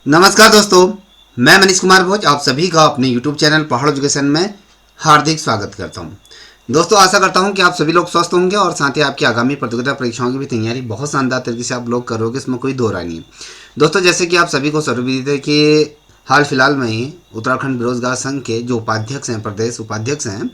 नमस्कार दोस्तों, मैं मनीष कुमार भोज आप सभी का अपने YouTube चैनल पहाड़ एजुकेशन में हार्दिक स्वागत करता हूं। दोस्तों, आशा करता हूं कि आप सभी लोग स्वस्थ होंगे और साथ ही आपकी आगामी प्रतियोगिता परीक्षाओं की भी तैयारी बहुत शानदार तरीके से आप लोग करोगे, इसमें कोई दो राय नहीं है। दोस्तों, जैसे कि आप सभी को सर्वविदित है कि हाल फिलहाल में ही उत्तराखंड बेरोजगार संघ के जो उपाध्यक्ष हैं, प्रदेश उपाध्यक्ष हैं,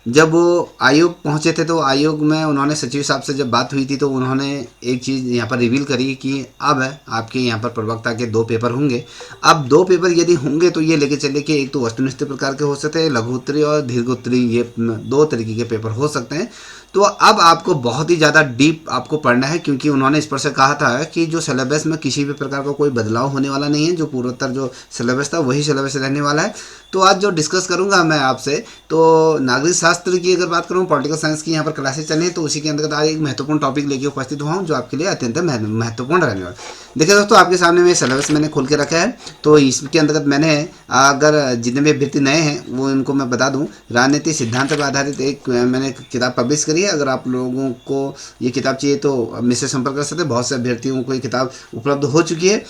जब वो आयोग पहुंचे थे तो आयोग में उन्होंने सचिव साहब से जब बात हुई थी तो उन्होंने एक चीज़ यहाँ पर रिवील करी कि अब आपके यहाँ पर प्रवक्ता के दो पेपर होंगे। अब दो पेपर यदि होंगे तो ये लेके चले कि एक तो वस्तुनिष्ठ प्रकार के हो सकते हैं, लघु उत्तरी और दीर्घ उत्तरी, ये दो तरीके के पेपर हो सकते हैं। तो अब आपको बहुत ही ज़्यादा डीप आपको पढ़ना है, क्योंकि उन्होंने इस पर से कहा था कि जो सिलेबस में किसी भी प्रकार का कोई बदलाव होने वाला नहीं है, जो पूर्वोत्तर जो सिलेबस था वही सिलेबस रहने वाला है। तो आज जो डिस्कस करूंगा मैं आपसे, तो नागरिक शास्त्र की अगर बात करूं, पॉलिटिकल साइंस की यहाँ पर क्लासेस चल रही है, तो उसी के अंतर्गत आज एक महत्वपूर्ण टॉपिक लेके उपस्थित हुआ हूँ जो आपके लिए अत्यंत महत्वपूर्ण रहने वाला है। देखिए दोस्तों, आपके सामने में सिलेबस मैंने खोल के रखा है, तो इसके अंतर्गत मैंने, अगर जितने भी अभ्यर्थी नए हैं वो इनको मैं बता दूं, राजनीति सिद्धांत पर आधारित एक मैंने किताब पब्लिश करी है। अगर आप लोगों को ये किताब चाहिए तो मुझसे संपर्क कर सकते हैं। बहुत से अभ्यर्थियों को ये किताब उपलब्ध हो चुकी है,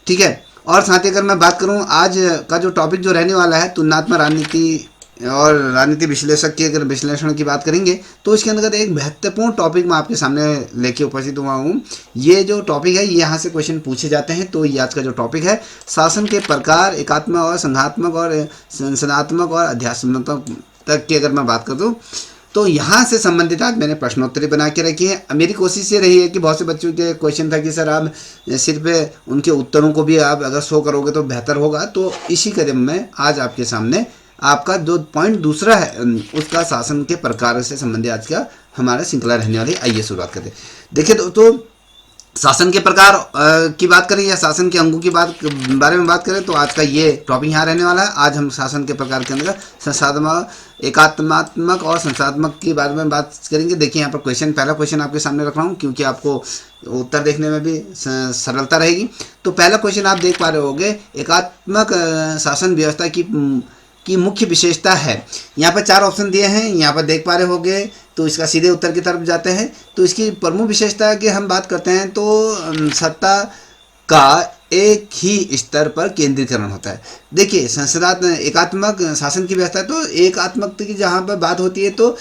ठीक है। और साथ ही अगर मैं बात करूं, आज का जो टॉपिक जो रहने वाला है, तुलनात्मक राजनीति और राजनीति विश्लेषक की अगर विश्लेषण की बात करेंगे तो इसके अंतर्गत एक महत्वपूर्ण टॉपिक मैं आपके सामने लेके उपस्थित हुआ हूँ। ये जो टॉपिक है, ये यहाँ से क्वेश्चन पूछे जाते हैं। तो ये आज का जो टॉपिक है, शासन के प्रकार, एकात्मक और संघात्मक और संसदात्मक और अध्यात्मक तक की अगर मैं बात कर दूँ तो यहाँ से संबंधित आज मैंने प्रश्नोत्तरी बना के रखी है। मेरी कोशिश ये रही है कि बहुत से बच्चों के क्वेश्चन था कि सर आप सिर्फ उनके उत्तरों को भी आप अगर शो करोगे तो बेहतर होगा। तो इसी क्रम में आज आपके सामने आपका जो पॉइंट दूसरा है उसका शासन के प्रकार से संबंधित आज का हमारा श्रृंखला रहने वाली। आइए शुरुआत करते हैं। देखिए दोस्तों, शासन के प्रकार की बात करें या शासन के अंगों की बारे में बात करें तो आज का ये टॉपिक यहाँ रहने वाला है। आज हम शासन के प्रकार के अंदर संसाधनात्मक, एकात्मात्मक और संसाधनात्मक के बारे में बात करेंगे। देखिए यहाँ पर पहला क्वेश्चन आपके सामने रख रहा हूँ, क्योंकि आपको उत्तर देखने में भी सरलता रहेगी। तो पहला क्वेश्चन आप देख पा रहे होंगे, एकात्मक शासन व्यवस्था की मुख्य विशेषता है। यहाँ पर चार ऑप्शन दिए हैं, यहाँ पर देख पा रहे होंगे। तो इसका सीधे उत्तर की तरफ जाते हैं। तो इसकी प्रमुख विशेषता की हम बात करते हैं तो सत्ता का एक ही स्तर पर केंद्रीकरण होता है। देखिए, एकात्मक शासन की व्यवस्था, तो एकात्मक की जहाँ पर बात होती है तो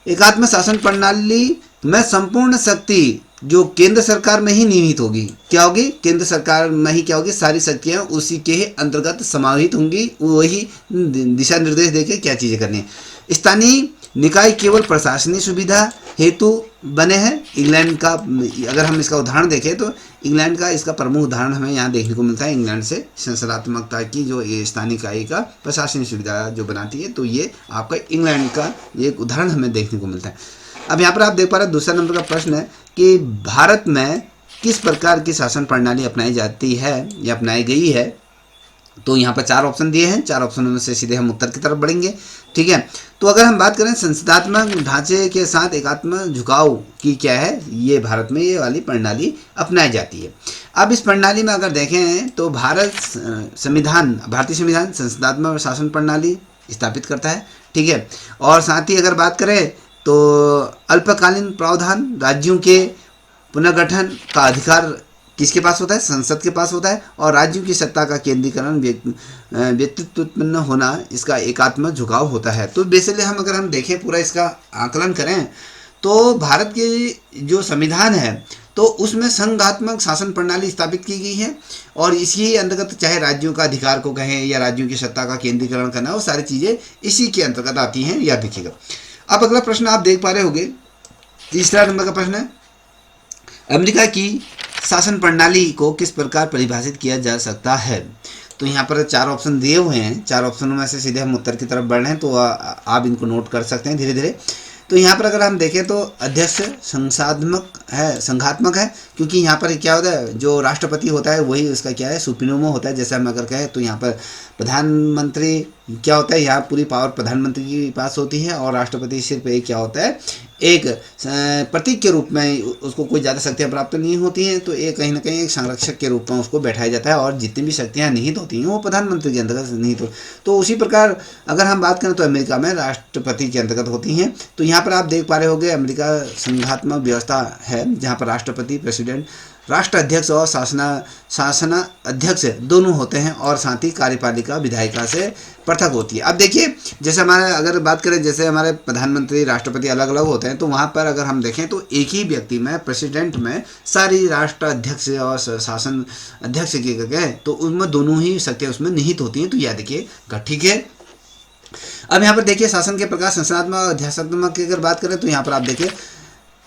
एकात्मक शासन प्रणाली में संपूर्ण शक्ति जो केंद्र सरकार में ही निहित होगी। क्या होगी? केंद्र सरकार में ही क्या होगी? सारी शक्तियाँ उसी के अंतर्गत समाहित होंगी। वही दिशा निर्देश देके क्या चीज़ें करनी है। स्थानीय निकाय केवल प्रशासनिक सुविधा हेतु बने हैं। इंग्लैंड का अगर हम इसका उदाहरण देखें तो इंग्लैंड का इसका प्रमुख उदाहरण हमें यहाँ देखने को मिलता है। इंग्लैंड से संसदात्मकता की जो स्थानीय इकाई का प्रशासनिक सुविधा जो बनाती है, तो ये आपका इंग्लैंड का एक उदाहरण हमें देखने को मिलता है। अब यहाँ पर आप देख पा रहे हैं, दूसरा नंबर का प्रश्न है कि भारत में किस प्रकार की शासन प्रणाली अपनाई जाती है या अपनाई गई है। तो यहाँ पर चार ऑप्शन दिए हैं, चार ऑप्शनों में से सीधे हम उत्तर की तरफ बढ़ेंगे, ठीक है। तो अगर हम बात करें संसदात्मक ढांचे के साथ एकात्मक झुकाव की, क्या है ये भारत में ये वाली प्रणाली अपनाई जाती है। अब इस प्रणाली में अगर देखें तो भारतीय संविधान संसदात्मक शासन प्रणाली स्थापित करता है, ठीक है। और साथ ही अगर बात करें तो अल्पकालीन प्रावधान, राज्यों के पुनर्गठन का अधिकार किसके पास होता है? संसद के पास होता है। और राज्यों की सत्ता का केंद्रीकरण, व्यक्तित्व उत्पन्न होना, इसका एकात्मक झुकाव होता है। तो बेसिकली अगर हम देखें, पूरा इसका आकलन करें तो भारत के जो संविधान है तो उसमें संघात्मक शासन प्रणाली स्थापित की गई है। और इसी अंतर्गत चाहे राज्यों का अधिकार को कहें या राज्यों की सत्ता का केंद्रीकरण करना, वो सारी चीज़ें इसी के अंतर्गत आती हैं, याद रखिएगा। अब अगला प्रश्न आप देख पा रहे होंगे, तीसरा नंबर का प्रश्न है, अमेरिका की शासन प्रणाली को किस प्रकार परिभाषित किया जा सकता है। तो यहाँ पर चार ऑप्शन दिए हुए हैं, चार ऑप्शनों में से सीधे हम उत्तर की तरफ बढ़ रहे हैं, तो आप इनको नोट कर सकते हैं धीरे धीरे। तो यहाँ पर अगर हम देखें तो अध्यक्ष संघात्मक है, क्योंकि यहाँ पर क्या होता है, जो राष्ट्रपति होता है वही उसका क्या है, सुप्रीमो होता है। जैसे हम अगर कहें तो यहाँ पर प्रधानमंत्री क्या होता है, यहाँ पूरी पावर प्रधानमंत्री के पास होती है और राष्ट्रपति सिर्फ एक क्या होता है, एक प्रतीक के रूप में, उसको कोई ज़्यादा शक्तियाँ प्राप्त नहीं होती हैं। तो एक कहीं ना कहीं एक संरक्षक के रूप में उसको बैठाया जाता है और जितनी भी शक्तियाँ निहित होती हैं वो प्रधानमंत्री के अंतर्गत निहित हो। तो उसी प्रकार अगर हम बात करें तो अमेरिका में राष्ट्रपति के अंतर्गत होती हैं। तो यहाँ पर आप देख पा रहे होंगे, अमेरिका संघात्मक व्यवस्था है जहाँ पर राष्ट्रपति, प्रेसिडेंट राष्ट्र अध्यक्ष और शासन अध्यक्ष दोनों होते हैं और साथ ही कार्यपालिका विधायिका से पृथक होती है। अब देखिए, जैसे हमारे अगर बात करें, जैसे हमारे प्रधानमंत्री राष्ट्रपति अलग अलग होते हैं, तो वहाँ पर अगर हम देखें तो एक ही व्यक्ति में, प्रेसिडेंट में सारी राष्ट्र अध्यक्ष और शासन अध्यक्ष की कहें तो उनमें दोनों ही शक्तियाँ उसमें निहित होती हैं। तो यह देखिएगा, ठीक है। अब यहाँ पर देखिए शासन के प्रकार संसदात्मक और अध्यात्मक की अगर बात करें तो यहाँ पर आप देखिए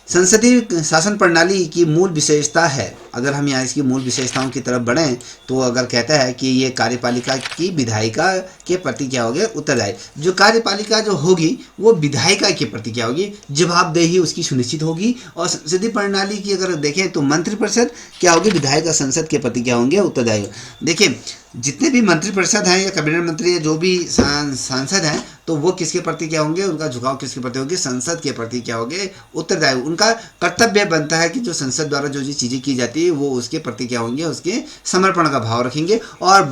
संसदीय शासन प्रणाली की मूल विशेषता है। अगर हम यहाँ इसकी मूल विशेषताओं की तरफ बढ़ें तो अगर कहता है कि ये कार्यपालिका की विधायिका के प्रति क्या होगी, उत्तरदायी। जो कार्यपालिका जो होगी वो विधायिका के प्रति क्या होगी, जवाबदेही उसकी सुनिश्चित होगी। और संसदीय प्रणाली की अगर देखें तो मंत्रिपरिषद क्या होगी, विधायिका संसद के प्रति क्या होंगे, उत्तरदायी। देखिए जितने भी मंत्रिपरिषद हैं या कैबिनेट मंत्री या जो भी सांसद हैं तो वो किसके प्रति क्या होंगे, उनका झुकाव किसके प्रति होगी, संसद के प्रति क्या होंगे, उत्तरदायी। उनका कर्तव्य बनता है कि जो संसद द्वारा जो चीज़ें की जाती है वो उसके प्रति क्या होंगे, उसके समर्पण का भाव रखेंगे। और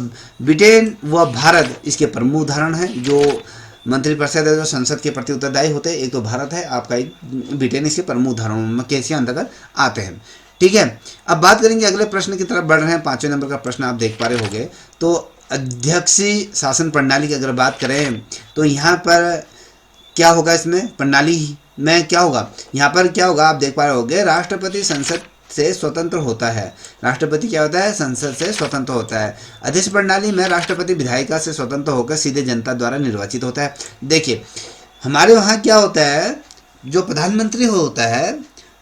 ब्रिटेन व भारत इसके प्रमुख उदाहरण हैं। जो मंत्रिपरिषद है जो संसद के प्रति उत्तरदायी होते हैं, एक तो भारत है आपका, एक ब्रिटेन, इसके प्रमुख उदाहरणों में कैसे अंतर्गत आते हैं, ठीक है। अब बात करेंगे अगले प्रश्न की तरफ बढ़ रहे हैं। 5वें नंबर का प्रश्न आप देख पा रहे होंगे। तो अध्यक्षीय शासन प्रणाली की अगर बात करें तो यहाँ पर क्या होगा, इसमें प्रणाली में क्या होगा, यहाँ पर क्या होगा आप देख पा रहे होंगे, राष्ट्रपति संसद से स्वतंत्र होता है। राष्ट्रपति क्या होता है, संसद से स्वतंत्र होता है। अध्यक्ष प्रणाली में राष्ट्रपति विधायिका से स्वतंत्र होकर सीधे जनता द्वारा निर्वाचित होता है। देखिए हमारे वहाँ क्या होता है, जो प्रधानमंत्री होता है,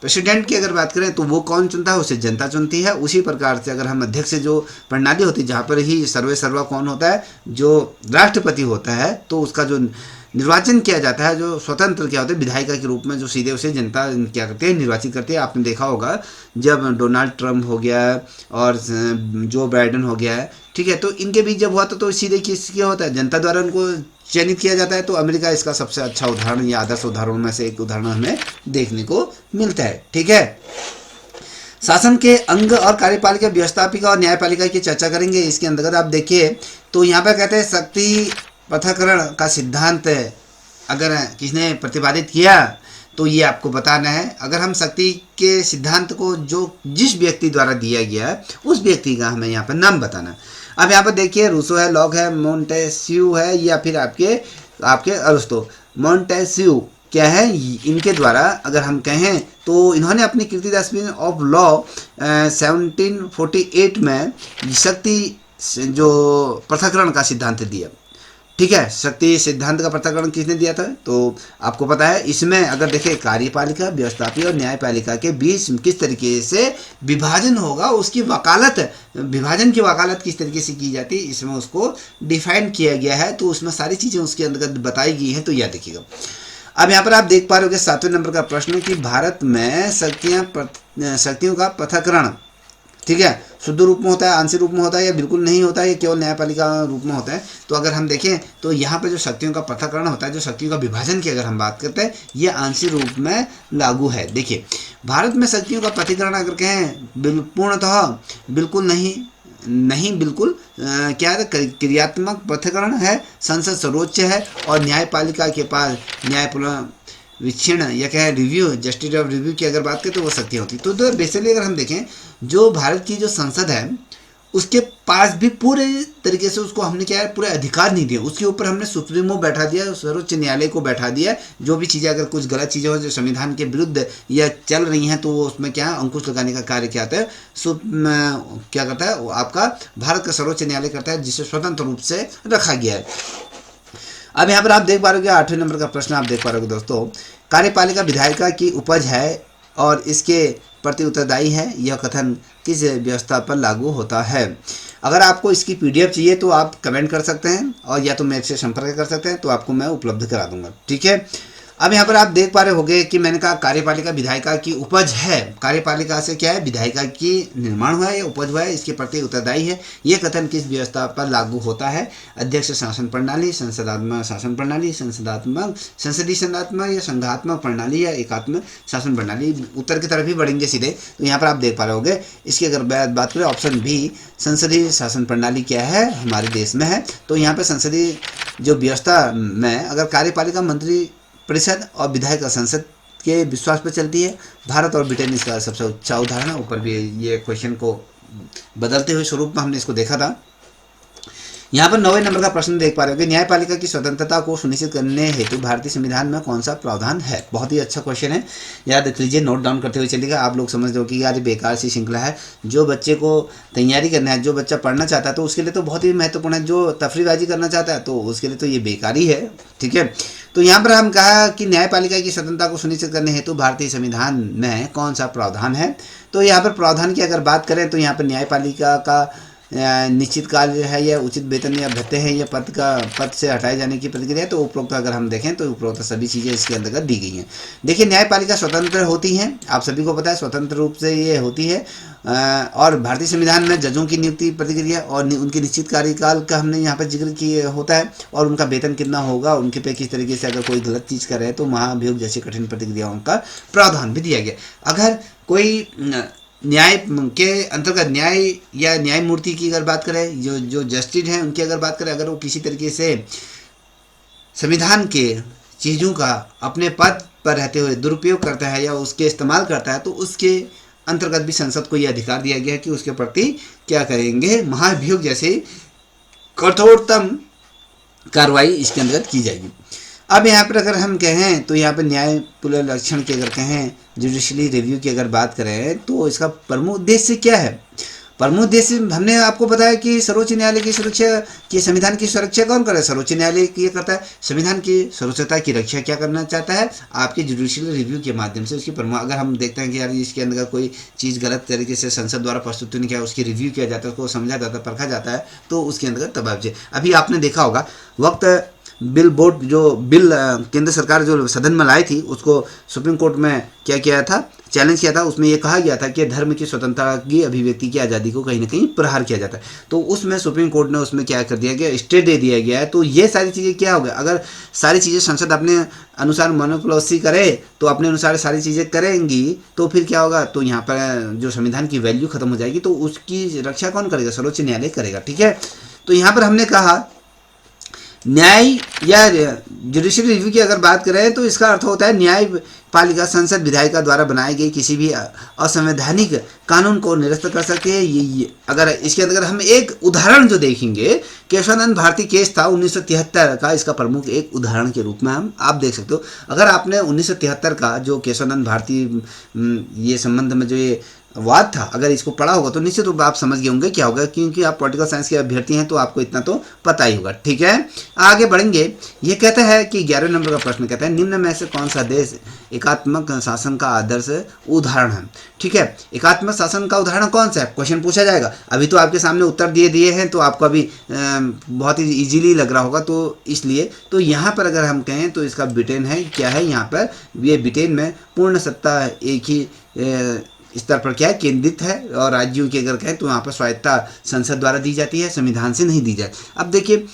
प्रेसिडेंट की अगर बात करें तो वो कौन चुनता है, उसे जनता चुनती है। उसी प्रकार से अगर हम अध्यक्ष जो प्रणाली होती है जहाँ पर ही सर्वा कौन होता है, जो राष्ट्रपति होता है, तो उसका जो निर्वाचन किया जाता है, जो स्वतंत्र क्या होता है विधायिका के रूप में, जो सीधे उसे जनता क्या करती है, निर्वाचित करती है। आपने देखा होगा जब डोनाल्ड ट्रंप हो गया और जो बाइडेन हो गया है, ठीक है, तो इनके बीच जब हुआ तो सीधे किसके होता है, जनता द्वारा उनको चयनित किया जाता है। तो अमेरिका इसका सबसे अच्छा उदाहरण या आदर्श उदाहरणों में से एक उदाहरण हमें देखने को मिलता है, ठीक है। शासन के अंग और कार्यपालिका, व्यवस्थापिका और न्यायपालिका की चर्चा करेंगे। इसके अंतर्गत आप देखिए तो यहाँ पर कहते हैं शक्ति पृथक्करण का सिद्धांत अगर किसने प्रतिपादित किया तो ये आपको बताना है। अगर हम शक्ति के सिद्धांत को जो जिस व्यक्ति द्वारा दिया गया है उस व्यक्ति का हमें यहाँ पर नाम बताना। अब यहाँ पर देखिए रूसो है, लॉक है, मोंटेस्क्यू है या फिर आपके अरिस्टो। मोंटेस्क्यू क्या है, इनके द्वारा अगर हम कहें तो इन्होंने अपनी कृति द स्पिरिट ऑफ लॉ 1748 में शक्ति जो पृथक्करण का सिद्धांत दिया, ठीक है। शक्ति सिद्धांत का पृथक्करण किसने दिया था तो आपको पता है। इसमें अगर देखें कार्यपालिका, व्यवस्थापिका और न्यायपालिका के बीच किस तरीके से विभाजन होगा, उसकी वकालत, विभाजन की वकालत किस तरीके से की जाती है, इसमें उसको डिफाइन किया गया है। तो उसमें सारी चीज़ें उसके अंतर्गत बताई गई हैं। तो यह देखिएगा। अब यहाँ पर आप देख पा रहे हो 7वें नंबर का प्रश्न कि भारत में शक्तियों का पृथक्करण, ठीक है, शुद्ध रूप में होता है, आंशिक रूप में होता है या बिल्कुल नहीं होता है, या केवल न्यायपालिका रूप में होता है। तो अगर हम देखें तो यहाँ पे जो शक्तियों का पृथक्करण होता है, जो शक्तियों का विभाजन की अगर हम बात करते हैं, ये आंशिक रूप में लागू है। देखिए भारत में शक्तियों का पृथक्करण अगर कहें पूर्णतः बिल्कुल नहीं बिल्कुल क्या है, क्रियात्मक पृथक्करण है। संसद सर्वोच्च है और न्यायपालिका के पास वीक्षण या क्या है रिव्यू, जस्टिस ऑफ रिव्यू की अगर बात करें तो वो शक्तियाँ होती। तो बेसिकली अगर हम देखें जो भारत की जो संसद है उसके पास भी पूरे तरीके से उसको हमने क्या है पूरे अधिकार नहीं दिए। उसके ऊपर हमने सुप्रीमो बैठा दिया, सर्वोच्च न्यायालय को बैठा दिया। जो भी चीज़ें अगर कुछ गलत चीज़ें हो जो संविधान के विरुद्ध या चल रही हैं तो वो उसमें क्या अंकुश लगाने का कार्य क्या आता है, क्या करता है वो आपका भारत का सर्वोच्च न्यायालय करता है, जिसे स्वतंत्र रूप से रखा गया है। अब यहाँ पर आप देख पा रहे हो 8वें नंबर का प्रश्न आप देख पा रहे हो दोस्तों, कार्यपालिका विधायिका की उपज है और इसके प्रति उत्तरदायी है। यह कथन किस व्यवस्था पर लागू होता है। अगर आपको इसकी PDF चाहिए तो आप कमेंट कर सकते हैं और या तो मेरे से संपर्क कर सकते हैं, तो आपको मैं उपलब्ध करा दूंगा, ठीक है। अब यहाँ पर आप देख पा रहे होंगे कि मैंने कहा कार्यपालिका विधायिका की उपज है। कार्यपालिका से क्या है, विधायिका की निर्माण हुआ है या उपज हुआ है, इसके प्रति उत्तरदायी है। ये कथन किस व्यवस्था पर लागू होता है। अध्यक्ष शासन प्रणाली, संसदात्मक शासन प्रणाली, संसदीय संघात्मक या संघात्मक प्रणाली या एकात्मक शासन प्रणाली। उत्तर की तरफ ही बढ़ेंगे सीधे। तो यहाँ पर आप देख पा रहे होंगे इसकी अगर बात करें ऑप्शन बी, संसदीय शासन प्रणाली क्या है हमारे देश में है। तो यहाँ पर संसदीय जो व्यवस्था में अगर कार्यपालिका, मंत्री परिषद और विधायिका संसद के विश्वास पर चलती है। भारत और ब्रिटेन इसका सबसे अच्छा उदाहरण है। ऊपर भी ये क्वेश्चन को बदलते हुए स्वरूप में हमने इसको देखा था। यहाँ पर 9वें नंबर का प्रश्न देख पा रहे हो कि न्यायपालिका की स्वतंत्रता को सुनिश्चित करने हेतु भारतीय संविधान में कौन सा प्रावधान है। बहुत ही अच्छा क्वेश्चन है, याद रख लीजिए, नोट डाउन करते हुए चलिएगा। आप लोग समझ रहे हो कि यार ये बेकार सी श्रृंखला है। जो बच्चे को तैयारी करना है, जो बच्चा पढ़ना चाहता है तो उसके लिए तो बहुत ही महत्वपूर्ण है। जो तफरीबाजी करना चाहता है तो उसके लिए तो ये बेकार ही है, ठीक है। तो यहाँ पर हम कहा कि न्यायपालिका की स्वतंत्रता को सुनिश्चित करने हेतु भारतीय संविधान में कौन सा प्रावधान है। तो यहाँ पर प्रावधान की अगर बात करें तो यहाँ पर न्यायपालिका का निश्चित कार्य है या उचित वेतन या भत्ते हैं या पद से हटाए जाने की प्रक्रिया है। तो उपरोक्त अगर हम देखें तो उपरोक्त सभी चीज़ें इसके अंतर्गत दी गई हैं। देखिए, न्यायपालिका स्वतंत्र होती हैं, आप सभी को पता है, स्वतंत्र रूप से ये होती है। और भारतीय संविधान में जजों की नियुक्ति प्रक्रिया और उनके निश्चित कार्यकाल का हमने यहाँ पर जिक्र किया होता है, और उनका वेतन कितना होगा, उनके पे किस तरीके से अगर कोई गलत चीज़ करे तो महाभियोग जैसी कठिन प्रतिक्रियाओं का प्रावधान भी दिया गया। अगर कोई न्याय के अंतर्गत न्याय या न्यायमूर्ति की अगर बात करें, जो जस्टिस हैं उनकी अगर बात करें, अगर वो किसी तरीके से संविधान के चीज़ों का अपने पद पर रहते हुए दुरुपयोग करता है या उसके इस्तेमाल करता है तो उसके अंतर्गत भी संसद को यह अधिकार दिया गया है कि उसके प्रति क्या करेंगे, महाभियोग जैसे कठोरतम कार्रवाई इसके अंतर्गत की जाएगी। अब यहाँ पर अगर हम कहें तो यहाँ पर न्याय पुनरीक्षण की अगर कहें, जुडिशली रिव्यू की अगर बात करें तो इसका प्रमुख उद्देश्य क्या है। प्रमुख उद्देश्य हमने आपको बताया कि सर्वोच्च न्यायालय की सुरक्षा की, संविधान की सुरक्षा कौन करे, सर्वोच्च न्यायालय की करता है। संविधान की सुरक्षता की रक्षा क्या करना चाहता है, आपके जुडिशियल रिव्यू के माध्यम से उसकी प्रमुख, अगर हम देखते हैं कि यार इसके अंदर कोई चीज़ गलत तरीके से संसद द्वारा प्रस्तुत नहीं किया, उसकी रिव्यू किया जाता है, उसको समझा जाता है, परखा जाता है, तो उसके अंदर तबादले। अभी आपने देखा होगा वक्त बिल बोर्ड, जो बिल केंद्र सरकार जो सदन में लाई थी, उसको सुप्रीम कोर्ट में क्या किया था, चैलेंज किया था। उसमें यह कहा गया था कि धर्म की स्वतंत्रता की अभिव्यक्ति की आज़ादी को कहीं ना कहीं प्रहार किया जाता है। तो उसमें सुप्रीम कोर्ट ने उसमें क्या कर दिया गया, स्टे दे दिया गया है। तो ये सारी चीज़ें क्या हो गया, अगर सारी चीज़ें संसद अपने अनुसार मोनोपोली करे तो अपने अनुसार सारी चीज़ें करेंगी तो फिर क्या होगा, तो यहाँ पर जो संविधान की वैल्यू खत्म हो जाएगी। तो उसकी रक्षा कौन करेगा, सर्वोच्च न्यायालय करेगा, ठीक है। तो यहाँ पर हमने कहा न्याय या जुडिशियल रिव्यू की अगर बात करें तो इसका अर्थ होता है न्यायपालिका संसद विधायिका द्वारा बनाए गए किसी भी असंवैधानिक कानून को निरस्त कर सकते हैं। ये अगर इसके अंदर हम एक उदाहरण जो देखेंगे, केशवानंद भारती केस था 1973 का, इसका प्रमुख एक उदाहरण के रूप में हम आप देख सकते हो। अगर आपने 1973 का जो केशवानंद भारती ये संबंध में जो ये वाद था, अगर इसको पढ़ा होगा तो निश्चित रूप आप समझ गए होंगे क्या होगा, क्योंकि आप पॉलिटिकल साइंस के अभ्यर्थी हैं तो आपको इतना तो पता ही होगा, ठीक है। आगे बढ़ेंगे। ये कहता है कि 11वें नंबर का प्रश्न कहता है निम्न में से कौन सा देश एकात्मक शासन का आदर्श उदाहरण है, ठीक है। एकात्मक शासन का उदाहरण कौन सा है, क्वेश्चन पूछा जाएगा। अभी तो आपके सामने उत्तर दिए हैं तो आपको अभी बहुत ही इजीली लग रहा होगा, तो इसलिए तो यहाँ पर अगर हम कहें तो इसका ब्रिटेन है। क्या है यहाँ पर, ये ब्रिटेन में पूर्ण सत्ता एक ही स्तर पर क्या है, केंद्रित है, और राज्यों की अगर कहें तो वहाँ पर स्वायत्ता संसद द्वारा दी जाती है, संविधान से नहीं दी जाए। अब देखिए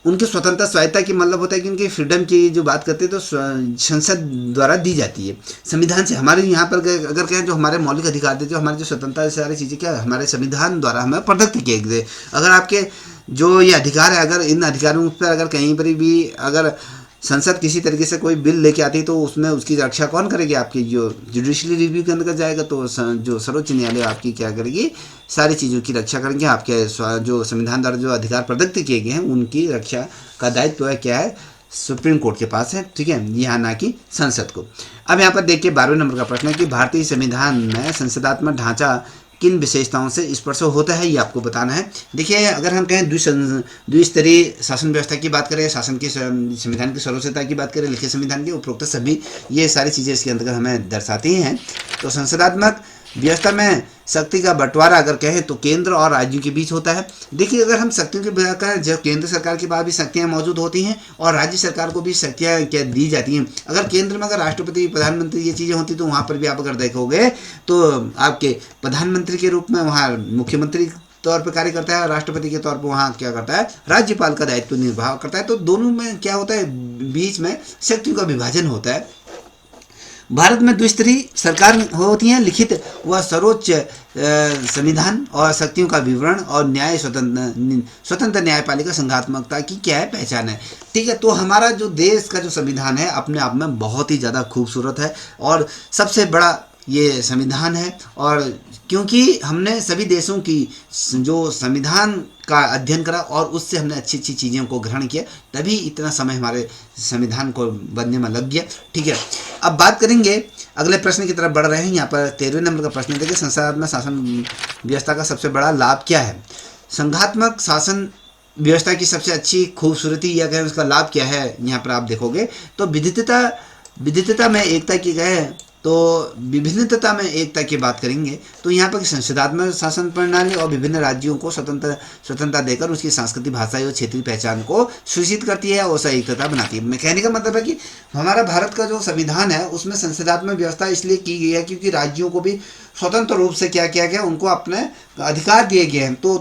उनकी स्वतंत्रता स्वायत्ता की मतलब होता है कि उनकी फ्रीडम की जो बात करते हैं तो संसद द्वारा दी जाती है, संविधान से। हमारे यहाँ पर अगर कहें जो हमारे मौलिक अधिकार थे, जो हमारी जो स्वतंत्रता सारी चीज़ें क्या हमारे संविधान द्वारा हमें प्रदत्त किए गए। अगर आपके जो ये अधिकार है, अगर इन अधिकारों पर अगर कहीं पर भी अगर संसद किसी तरीके से कोई बिल लेके आती है तो उसमें उसकी रक्षा कौन करेगी, आपकी जो जुडिशली रिव्यू के अंदर जाएगा तो जो सर्वोच्च न्यायालय आपकी क्या करेगी, सारी चीज़ों की रक्षा करेंगे। आपके जो संविधान द्वारा जो अधिकार प्रदत्त किए गए हैं उनकी रक्षा का दायित्व है क्या है, सुप्रीम कोर्ट के पास है, ठीक है, यहाँ ना कि संसद को। अब यहाँ पर देखिए 12वें नंबर का प्रश्न है कि भारतीय संविधान में संसदात्मक ढांचा किन विशेषताओं से स्पर्श होता है, ये आपको बताना है। देखिए अगर हम कहें द्विस्तरीय शासन व्यवस्था की बात करें, शासन की संविधान की सर्वोच्चता की बात करें, लिखित संविधान की, उपरोक्त सभी ये सारी चीज़ें इसके अंतर्गत हमें दर्शाती हैं। तो संसदात्मक व्यवस्था में शक्ति का बंटवारा अगर कहें तो केंद्र और राज्यों के बीच होता है। देखिए अगर हम शक्तियों की बात करें, जब केंद्र सरकार के पास भी शक्तियाँ मौजूद होती हैं और राज्य सरकार को भी शक्तियाँ क्या दी जाती हैं। अगर केंद्र में अगर राष्ट्रपति प्रधानमंत्री ये चीज़ें होती तो वहाँ पर भी आप अगर देखोगे तो आपके प्रधानमंत्री के रूप में वहाँ मुख्यमंत्री तौर पर कार्य करता है, राष्ट्रपति के तौर पर वहाँ क्या करता है, राज्यपाल का दायित्व निर्वाह करता है। तो दोनों में क्या होता है, बीच में शक्तियों का विभाजन होता है। भारत में द्विस्तरीय सरकार होती है, लिखित व सर्वोच्च संविधान और शक्तियों का विवरण और न्याय स्वतंत्र न्यायपालिका संघात्मकता की क्या है पहचान है। ठीक है, तो हमारा जो देश का जो संविधान है अपने आप में बहुत ही ज़्यादा खूबसूरत है और सबसे बड़ा ये संविधान है। और क्योंकि हमने सभी देशों की जो संविधान का अध्ययन करा और उससे हमने अच्छी अच्छी चीज़ों को ग्रहण किया, तभी इतना समय हमारे संविधान को बनने में लग गया। ठीक है, अब बात करेंगे अगले प्रश्न की तरफ बढ़ रहे हैं। यहाँ पर 13वें नंबर का प्रश्न देखिए, संसदात्मक शासन व्यवस्था का सबसे बड़ा लाभ क्या है। संघात्मक शासन व्यवस्था की सबसे अच्छी खूबसूरती या कहें उसका लाभ क्या है, यहाँ पर आप देखोगे तो विविधता में एकता की कहे तो विभिन्नता में एकता की बात करेंगे तो यहाँ पर संसदात्मक शासन प्रणाली और विभिन्न राज्यों को स्वतंत्रता देकर उसकी सांस्कृतिक, भाषाई और क्षेत्रीय पहचान को सूचित करती है और एकता बनाती है। मैं कहने का मतलब है कि हमारा भारत का जो संविधान है उसमें संसदात्मक व्यवस्था इसलिए की गई है क्योंकि राज्यों को भी स्वतंत्र रूप से क्या किया गया, उनको अपने अधिकार दिए गए हैं। तो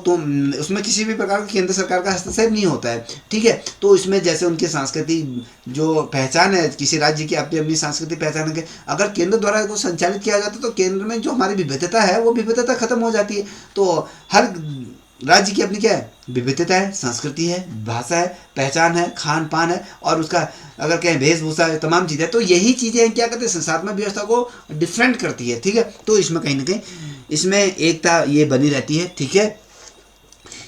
उसमें किसी भी प्रकार का केंद्र सरकार का हस्तक्षेप नहीं होता है। ठीक है, तो इसमें जैसे उनकी सांस्कृतिक जो पहचान है, किसी राज्य की अपनी अपनी सांस्कृतिक पहचान है, अगर केंद्र द्वारा इसको संचालित किया जाता तो केंद्र में जो हमारी विविधता है वो विविधता खत्म हो जाती है। तो हर राज्य की अपनी क्या है, विविधता है, संस्कृति है, भाषा है, पहचान है, खान पान है और उसका अगर कहें वेशभूषा है, तमाम चीज़ें। तो यही चीज़ें क्या करते हैं, संस्थात्मक व्यवस्था को डिफरेंट करती है। ठीक है, तो इसमें कहीं ना कहीं इसमें एकता ये बनी रहती है। ठीक है,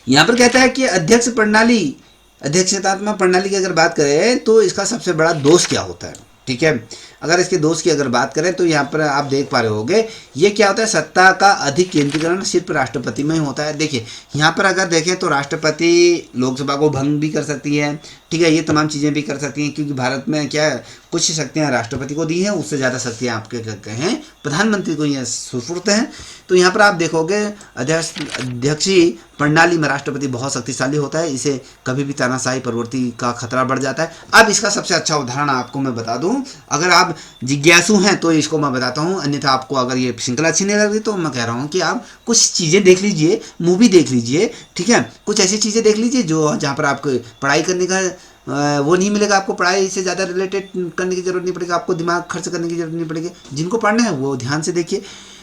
यहाँ पर कहता है कि अध्यक्षतात्मक प्रणाली की अगर बात करें तो इसका सबसे बड़ा दोष क्या होता है। ठीक है, अगर इसके दोष की अगर बात करें तो यहाँ पर आप देख पा रहे होंगे ये क्या होता है, सत्ता का अधिक केंद्रीकरण सिर्फ राष्ट्रपति में ही होता है। देखिए यहाँ पर अगर देखें तो राष्ट्रपति लोकसभा को भंग भी कर सकती है। ठीक है, ये तमाम चीज़ें भी कर सकती हैं क्योंकि भारत में क्या कुछ शक्तियाँ राष्ट्रपति को दी हैं, उससे ज़्यादा शक्तियाँ आपके कहें प्रधानमंत्री को ये सुपुर्द हैं। तो यहाँ पर आप देखोगे अध्यक्षीय प्रणाली में राष्ट्रपति बहुत शक्तिशाली होता है, इसे कभी भी तानाशाही प्रवृत्ति का खतरा बढ़ जाता है। अब इसका सबसे अच्छा उदाहरण आपको मैं बता दूं, अगर आप जिज्ञासु हैं तो इसको मैं बताता हूं, अन्यथा आपको अगर ये श्रृंखला अच्छी नहीं लग रही तो मैं कह रहा हूं कि आप कुछ चीज़ें देख लीजिए, मूवी देख लीजिए। ठीक है, कुछ ऐसी चीज़ें देख लीजिए जो जहाँ पर आपको पढ़ाई करने का वो नहीं मिलेगा, आपको पढ़ाई से ज़्यादा रिलेटेड करने की जरूरत नहीं पड़ेगी, आपको दिमाग खर्च करने की जरूरत नहीं पड़ेगी। जिनको पढ़ना है वो ध्यान से देखिए।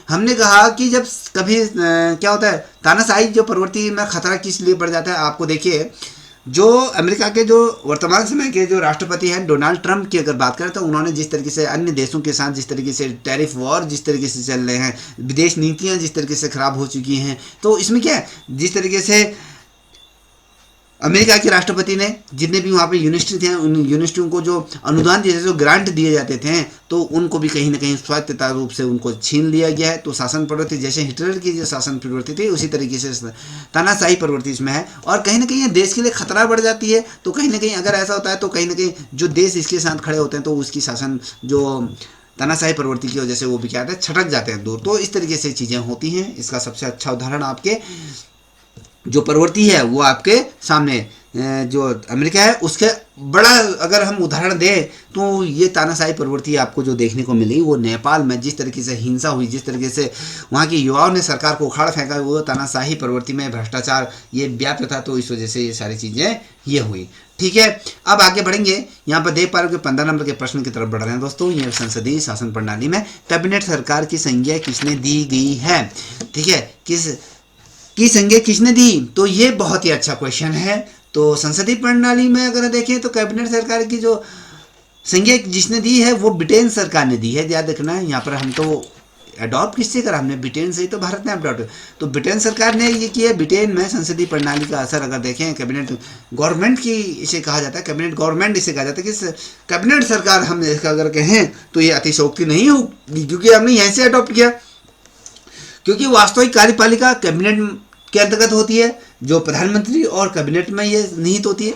हमने कहा कि जब कभी क्या होता है, तानाशाही जो प्रवृत्ति में खतरा किस लिए बढ़ जाता है, आपको देखिए जो अमेरिका के जो वर्तमान समय के जो राष्ट्रपति हैं डोनाल्ड ट्रंप की अगर बात करें तो उन्होंने जिस तरीके से अन्य देशों के साथ जिस तरीके से टैरिफ वॉर जिस तरीके से चल रहे हैं, विदेश नीतियां जिस तरीके से खराब हो चुकी हैं, तो इसमें क्या है, जिस तरीके से अमेरिका के राष्ट्रपति ने जितने भी वहाँ पे यूनिवर्सिटी थे उन यूनिवर्सिटियों को जो अनुदान दिए जो ग्रांट दिए जाते थे तो उनको भी कहीं ना कहीं स्वायत्तता रूप से उनको छीन लिया गया है। तो शासन प्रवृत्ति जैसे हिटलर की जो शासन प्रवृत्ति थी उसी तरीके से तानाशाही प्रवृत्ति इसमें है और कहीं ना कहीं देश के लिए खतरा बढ़ जाती है। तो कहीं ना कहीं अगर ऐसा होता है तो कहीं ना कहीं जो देश इसके साथ खड़े होते हैं तो उसकी शासन जो तानाशाही प्रवृत्ति की वजह से वो भी क्या है छटक जाते हैं दूर। तो इस तरीके से चीज़ें होती हैं। इसका सबसे अच्छा उदाहरण आपके जो प्रवृत्ति है वो आपके सामने जो अमेरिका है उसके बड़ा अगर हम उदाहरण दें तो ये तानाशाही प्रवृत्ति आपको जो देखने को मिली वो नेपाल में जिस तरीके से हिंसा हुई, जिस तरीके से वहाँ के युवाओं ने सरकार को उखाड़ फेंका, वो तानाशाही प्रवृत्ति में भ्रष्टाचार ये व्याप्त था। तो इस वजह से ये सारी चीज़ें ये हुई। ठीक है, अब आगे बढ़ेंगे। यहाँ पर देख पा रहे हो कि 15 नंबर के प्रश्न की तरफ बढ़ रहे हैं दोस्तों। ये संसदीय शासन प्रणाली में कैबिनेट सरकार की संज्ञा किसने दी गई है। ठीक है, की संज्ञा किसने दी, तो ये बहुत ही अच्छा क्वेश्चन है। तो संसदीय प्रणाली में अगर देखें तो कैबिनेट सरकार की जो संज्ञा जिसने दी है वो ब्रिटेन सरकार ने दी है। याद रखना है, यहाँ पर हम तो अडॉप्ट किससे करा, हमने ब्रिटेन से ही तो भारत ने अडॉप्ट, तो ब्रिटेन सरकार ने ये किया। ब्रिटेन में संसदीय प्रणाली का असर अगर देखें कैबिनेट गवर्नमेंट की इसे कहा जाता है, कैबिनेट गवर्नमेंट इसे कहा जाता है कि कैबिनेट सरकार हम इसका अगर कहें तो ये अतिशयोक्ति नहीं होगी क्योंकि हमने यहीं से अडॉप्ट किया, क्योंकि वास्तविक कार्यपालिका कैबिनेट के अंतर्गत होती है जो प्रधानमंत्री और कैबिनेट में ये निहित होती है।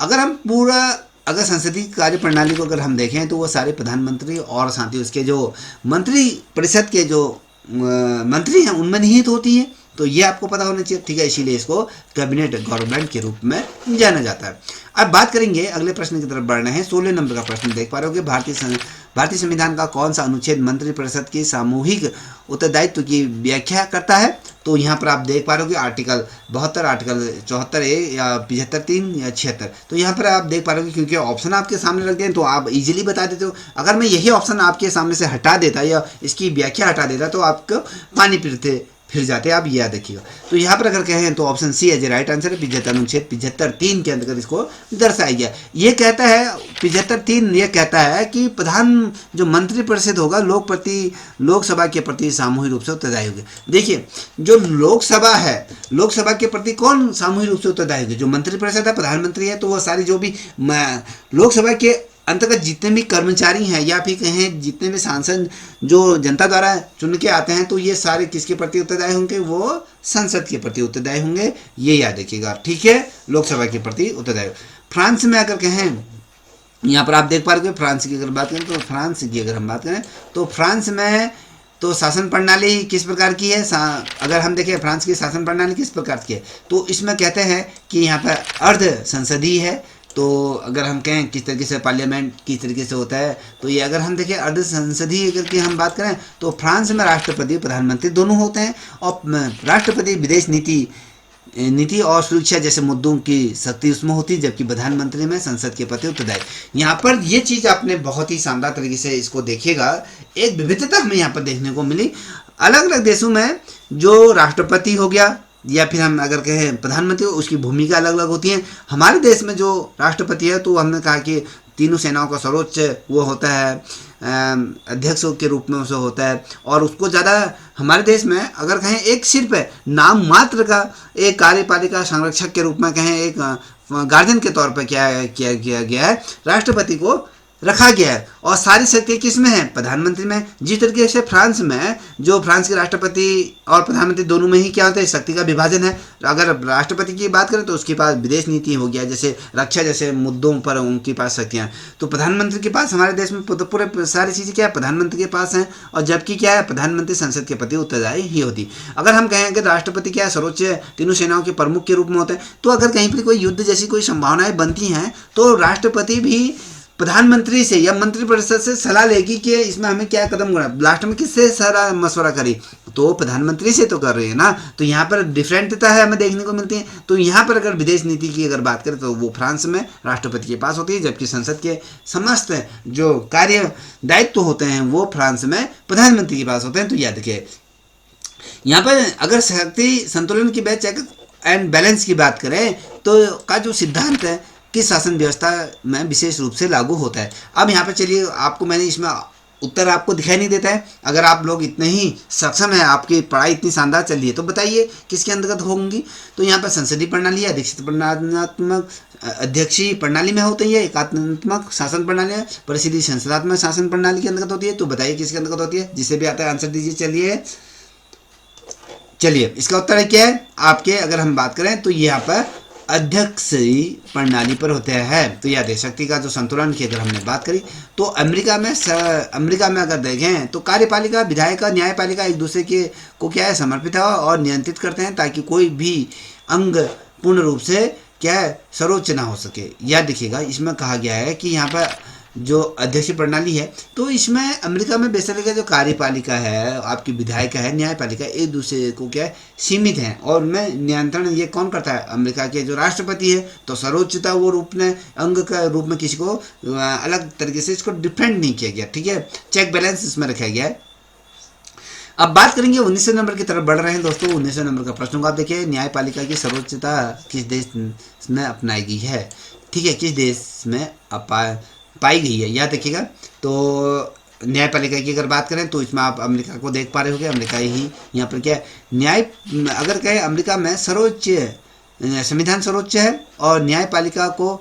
अगर हम पूरा अगर संसदीय कार्य प्रणाली को अगर हम देखें तो वो सारे प्रधानमंत्री और साथ ही उसके जो मंत्री परिषद के जो मंत्री हैं उनमें निहित होती है। तो ये आपको पता होना चाहिए। ठीक है, इसीलिए इसको कैबिनेट गवर्नमेंट के रूप में जाना जाता है। अब बात करेंगे अगले प्रश्न की तरफ बढ़ना है। 16 नंबर का प्रश्न देख पा रहे हो कि भारतीय संविधान का कौन सा अनुच्छेद मंत्रिपरिषद की सामूहिक उत्तरदायित्व की व्याख्या करता है। तो यहाँ पर आप देख पा रहे हो कि आर्टिकल 72, आर्टिकल 74A या 75(3) या 76। तो यहाँ पर आप देख पा रहे हो कि क्योंकि ऑप्शन आपके सामने रख दिए तो आप इजीली बता देते हो। अगर मैं यही ऑप्शन आपके सामने से हटा देता या इसकी व्याख्या हटा देता तो आपको पानी फिर जाते, आप याद रखिएगा। तो यहाँ पर अगर कहें तो option C as a right answer है। 75 अनुच्छेद 75(3) के अंतर्गत इसको दर्शाया गया। ये कहता है 75(3) ये कहता है कि प्रधान जो मंत्रिपरिषद होगा लोकसभा के प्रति सामूहिक रूप से उत्तरदायी होगी। देखिए जो लोकसभा है, लोकसभा के प्रति कौन सामूहिक रूप से उत्तरदायी होगी? जो मंत्रिपरिषद है, प्रधानमंत्री है। तो वो सारी जो भी लोकसभा के अंतर्गत जितने भी कर्मचारी हैं या फिर कहें जितने भी सांसद जो जनता द्वारा चुन के आते हैं, तो ये सारे किसके प्रति उत्तरदायी होंगे? वो संसद के प्रति उत्तरदायी होंगे। ये याद रखिएगा, ठीक है, लोकसभा के प्रति उत्तरदायी। फ्रांस में अगर कहें, यहाँ पर आप देख पा रहे हो फ्रांस की अगर बात करें तो फ्रांस की अगर हम बात करें तो फ्रांस में तो शासन प्रणाली किस प्रकार की है? अगर हम देखें फ्रांस की शासन प्रणाली किस प्रकार की है, तो इसमें कहते हैं कि यहाँ पर अर्ध संसदीय है। तो अगर हम कहें किस तरीके से पार्लियामेंट किस तरीके से होता है, तो ये अगर हम देखें अर्ध संसदीय अगर की हम बात करें तो फ्रांस में राष्ट्रपति प्रधानमंत्री दोनों होते हैं और राष्ट्रपति विदेश नीति और सुरक्षा जैसे मुद्दों की शक्ति उसमें होती है, जबकि प्रधानमंत्री में संसद के प्रति उत्तरदायी। यहाँ पर ये चीज़ आपने बहुत ही शानदार तरीके से इसको देखिएगा, एक विविधता हमें यहाँ पर देखने को मिली। अलग अलग देशों में जो राष्ट्रपति हो गया या फिर हम अगर कहें प्रधानमंत्री, उसकी भूमिका अलग अलग होती है। हमारे देश में जो राष्ट्रपति है तो हमने कहा कि तीनों सेनाओं का सर्वोच्च वो होता है, अध्यक्ष के रूप में उसे होता है। और उसको ज़्यादा हमारे देश में अगर कहें एक सिर्फ नाम मात्र का एक कार्यपालिका संरक्षक के रूप में कहें, एक गार्जियन के तौर पर किया गया है, राष्ट्रपति को रखा गया है। और सारी शक्ति किस में है? प्रधानमंत्री में। जिस तरीके से फ्रांस में जो फ्रांस के राष्ट्रपति और प्रधानमंत्री दोनों में ही क्या होता है? शक्ति का विभाजन है। अगर राष्ट्रपति की बात करें तो उसके पास विदेश नीति हो गया, जैसे रक्षा जैसे मुद्दों पर उनके पास शक्तियाँ। तो प्रधानमंत्री के पास हमारे देश में पूरे सारी चीज़ें क्या है? प्रधानमंत्री के पास हैं। और जबकि क्या है? प्रधानमंत्री संसद के प्रति उत्तरदायी ही होती। अगर हम कहें कि राष्ट्रपति क्या है? सर्वोच्च तीनों सेनाओं के प्रमुख के रूप में होते हैं। तो अगर कहीं पर कोई युद्ध जैसी कोई संभावनाएं बनती हैं तो राष्ट्रपति भी प्रधानमंत्री से या मंत्रिपरिषद से सलाह लेगी कि इसमें हमें क्या कदम करना है। लास्ट में किससे सलाह मशवरा करी? तो प्रधानमंत्री से तो कर रही है ना। तो यहाँ पर डिफरेंटता है हमें देखने को मिलती है। तो यहाँ पर अगर विदेश नीति की अगर बात करें तो वो फ्रांस में राष्ट्रपति के पास होती है, जबकि संसद के समस्त जो कार्य दायित्व होते हैं वो फ्रांस में प्रधानमंत्री के पास होते हैं। तो याद रखिए, यहाँ पर अगर शक्ति संतुलन की बात चेक एंड बैलेंस की बात करें तो का जो सिद्धांत है किस शासन व्यवस्था में विशेष रूप से लागू होता है। अब यहाँ पर चलिए, आपको मैंने इसमें उत्तर आपको दिखाई नहीं देता है। अगर आप लोग इतने ही सक्षम हैं, आपकी पढ़ाई इतनी शानदार चल रही है, तो बताइए किसके अंतर्गत होंगी। तो यहाँ पर संसदीय प्रणाली है, अध्यक्षीय प्रणाली में होती है, एकात्मक शासन प्रणाली है, परिषदीय संसदात्मक शासन प्रणाली के अंतर्गत होती है। तो बताइए किसके अंतर्गत होती है? जिसे भी आता है आंसर दीजिए। चलिए इसका उत्तर है क्या है आपके? अगर हम बात करें तो यहाँ पर अध्यक्षीय प्रणाली पर होते हैं। तो याद है, शक्ति का जो संतुलन की अगर हमने बात करी तो अमेरिका में अगर देखें तो कार्यपालिका, विधायिका, न्यायपालिका एक दूसरे के को क्या है? समर्पित है और नियंत्रित करते हैं ताकि कोई भी अंग पूर्ण रूप से क्या है? सर्वोच्च ना हो सके। याद रखिएगा, इसमें कहा गया है कि यहाँ पर जो अध्यक्षीय प्रणाली है तो इसमें अमेरिका में बेसिकली जो कार्यपालिका है, आपकी विधायिका है, न्यायपालिका एक दूसरे को क्या है? सीमित हैं। और में नियंत्रण ये कौन करता है? अमेरिका के जो राष्ट्रपति है। तो सर्वोच्चता वो रूप में अंग का रूप में किसी को अलग तरीके से इसको डिफेंड नहीं किया गया, ठीक है। चेक बैलेंस इसमें रखा गया है। अब बात करेंगे 19वें नंबर की तरफ बढ़ रहे हैं दोस्तों। 19वें नंबर का प्रश्न को आप देखिए, न्यायपालिका की सर्वोच्चता किस देश में अपनाई गई है? ठीक है, किस देश में पाई गई है, याद रखिएगा। तो न्यायपालिका की अगर बात करें तो इसमें आप अमेरिका को देख पा रहे होंगे। अमेरिका ही यहाँ पर क्या है? न्याय अगर कहें अमेरिका में सर्वोच्च संविधान सर्वोच्च है और न्यायपालिका को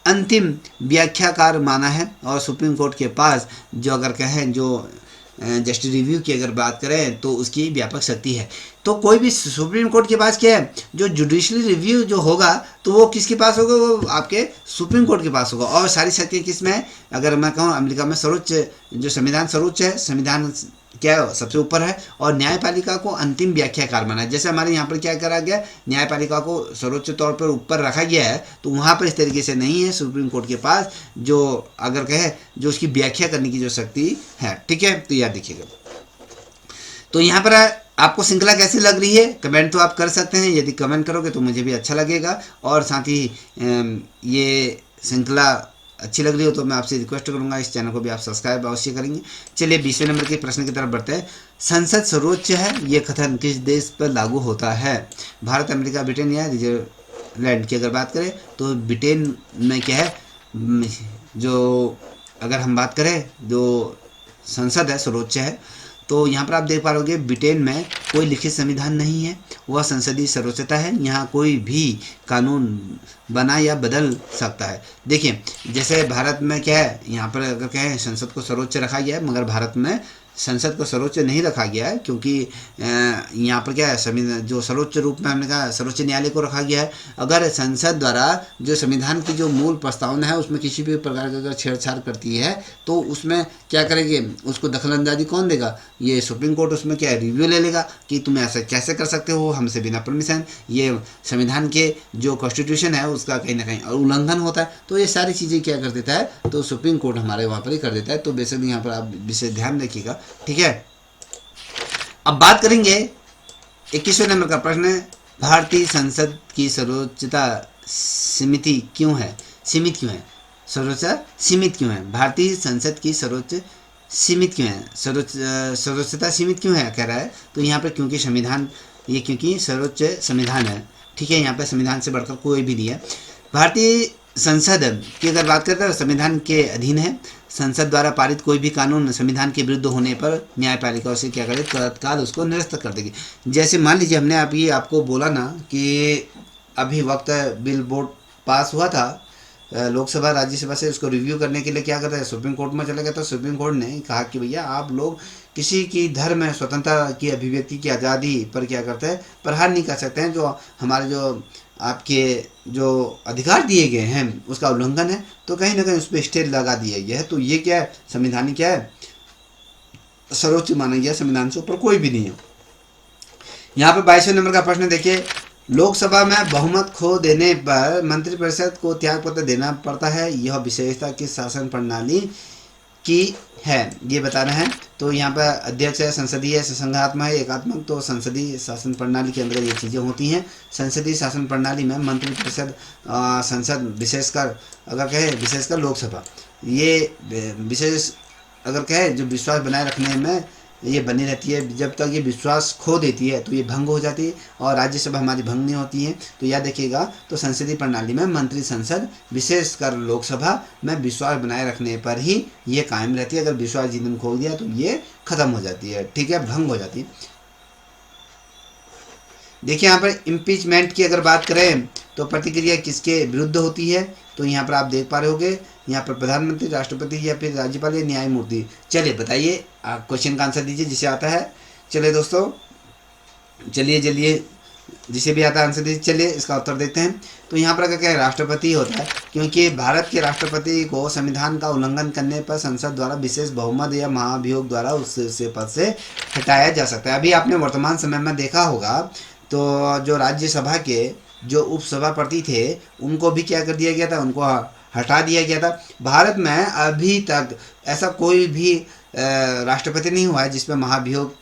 अंतिम व्याख्याकार माना है। और सुप्रीम कोर्ट के पास जो अगर कहें जो जस्टिस रिव्यू की अगर बात करें तो उसकी व्यापक शक्ति है। तो कोई भी सुप्रीम कोर्ट के पास क्या है? जो जुडिशरी रिव्यू जो होगा तो वो किसके पास होगा? वो आपके सुप्रीम कोर्ट के पास होगा। और सारी शक्ति किस में है? अगर मैं कहूँ अमेरिका में सर्वोच्च जो संविधान सर्वोच्च है, संविधान क्या है? सबसे ऊपर है। और न्यायपालिका को अंतिम व्याख्याकार माना है। जैसे हमारे यहाँ पर क्या करा गया? न्यायपालिका को सर्वोच्च तौर पर ऊपर रखा गया है। तो वहाँ पर इस तरीके से नहीं है सुप्रीम कोर्ट के पास जो अगर कहे जो उसकी व्याख्या करने की जो शक्ति है, ठीक है। तो याद रखिएगा। तो यहाँ पर आपको श्रृंखला कैसी लग रही है, कमेंट तो आप कर सकते हैं। यदि कमेंट करोगे तो मुझे भी अच्छा लगेगा, और साथ ही ये श्रृंखला अच्छी लग रही हो तो मैं आपसे रिक्वेस्ट करूंगा इस चैनल को भी आप सब्सक्राइब अवश्य करेंगे। चलिए 20वें नंबर के प्रश्न की तरफ बढ़ते हैं। संसद सर्वोच्च है, ये कथन किस देश पर लागू होता है? भारत, अमेरिका, ब्रिटेन या स्विट्जरलैंड की अगर बात करें तो ब्रिटेन में क्या है, जो अगर हम बात करें जो संसद है सर्वोच्च है, तो यहाँ पर आप देख पा रहे ब्रिटेन में कोई लिखित संविधान नहीं है, वह संसदीय सर्वोच्चता है। यहाँ कोई भी कानून बना या बदल सकता है। देखिए जैसे भारत में क्या है, यहाँ पर अगर कहें संसद को सर्वोच्च रखा गया है, मगर भारत में संसद को सर्वोच्च नहीं रखा गया है, क्योंकि यहाँ पर क्या है, संविधान जो सर्वोच्च रूप में हमने कहा सर्वोच्च न्यायालय को रखा गया है। अगर संसद द्वारा जो संविधान की जो मूल प्रस्तावना है उसमें किसी भी प्रकार की अगर छेड़छाड़ करती है तो उसमें क्या करेंगे, उसको दखलंदाजी कौन देगा? ये सुप्रीम कोर्ट उसमें क्या रिव्यू ले लेगा कि तुम ऐसा कैसे कर सकते हो हमसे बिना परमिशन, ये संविधान के जो कॉन्स्टिट्यूशन है उसका कहीं ना कहीं उल्लंघन होता है। तो ये सारी चीज़ें क्या कर देता है, तो सुप्रीम कोर्ट हमारे वहाँ पर ही कर देता है। तो बेसिकली यहाँ पर आप विशेष ध्यान रखिएगा, ठीक है। अब बात करेंगे 21वें नंबर का प्रश्न है, भारतीय संसद की सर्वोच्चता सीमित क्यों है? सीमित क्यों है? सर्वोच्चता सीमित क्यों है? भारतीय संसद की सर्वोच्च सीमित क्यों है? सर्वोच्चता सीमित क्यों है कह रहा है, तो यहाँ पर क्योंकि संविधान, ये क्योंकि सर्वोच्च संविधान है, ठीक है। यहाँ पर संविधान से बढ़कर कोई भी नहीं है। भारतीय संसद की अगर बात करते हैं संविधान के अधीन है। संसद द्वारा पारित कोई भी कानून संविधान के विरुद्ध होने पर न्यायपालिका उसे क्या करे, तत्काल उसको निरस्त कर देगी। जैसे मान लीजिए हमने अभी आपको बोला ना कि अभी वक्त बिल बोर्ड पास हुआ था लोकसभा राज्यसभा से, उसको रिव्यू करने के लिए क्या करता है, सुप्रीम कोर्ट में चला गया। तो सुप्रीम कोर्ट ने कहा कि भैया आप लोग किसी की धर्म स्वतंत्रता की अभिव्यक्ति की आज़ादी पर क्या करते हैं, प्रहार नहीं कर सकते हैं। जो हमारे जो आपके जो अधिकार दिए गए हैं उसका उल्लंघन है, तो कहीं ना कहीं उस पर स्टे लगा दिया गया है। तो ये क्या है, संविधानिक क्या है, सर्वोच्च माना गया, संविधान से ऊपर कोई भी नहीं है। यहाँ पे 22वें नंबर का प्रश्न देखिए, लोकसभा में बहुमत खो देने पर मंत्रिपरिषद को त्यागपत्र देना पड़ता है, यह विशेषता किस शासन प्रणाली की है, ये बताना है। तो यहाँ पर अध्यक्ष है, संसदीय संघात्मक है, एकात्मक। तो संसदीय शासन प्रणाली के अंदर ये चीज़ें होती हैं। संसदीय शासन प्रणाली में मंत्रिपरिषद, संसद विशेषकर अगर कहे विशेषकर लोकसभा, ये विशेष अगर कहे जो विश्वास बनाए रखने में ये बनी रहती है। जब तक ये विश्वास खो देती है तो ये भंग हो जाती है, और राज्यसभा हमारी भंग नहीं होती है। तो याद रखिएगा, तो संसदीय प्रणाली में मंत्री संसद विशेषकर लोकसभा में विश्वास बनाए रखने पर ही ये कायम रहती है। अगर विश्वास जिस दिन खो दिया तो ये खत्म हो जाती है, ठीक है, भंग हो जाती है। देखिए यहाँ पर इम्पीचमेंट की अगर बात करें तो प्रतिक्रिया किसके विरुद्ध होती है, तो यहाँ पर आप देख पा रहे होंगे, यहाँ पर प्रधानमंत्री, राष्ट्रपति या फिर राज्यपाल या न्यायमूर्ति। चलिए बताइए, आप क्वेश्चन का आंसर दीजिए जिसे आता है। चलिए दोस्तों, चलिए जिसे भी आता है आंसर दीजिए। चलिए इसका उत्तर देते हैं। तो यहाँ पर क्या है, राष्ट्रपति होता है, क्योंकि भारत के राष्ट्रपति को संविधान का उल्लंघन करने पर संसद द्वारा विशेष बहुमत या महाभियोग द्वारा उससे पद से हटाया जा सकता है। अभी आपने वर्तमान समय में देखा होगा, तो जो राज्यसभा के जो उपसभापति थे उनको भी क्या कर दिया गया था, उनको हटा दिया गया था। भारत में अभी तक ऐसा कोई भी राष्ट्रपति नहीं हुआ है जिस पर महाभियोग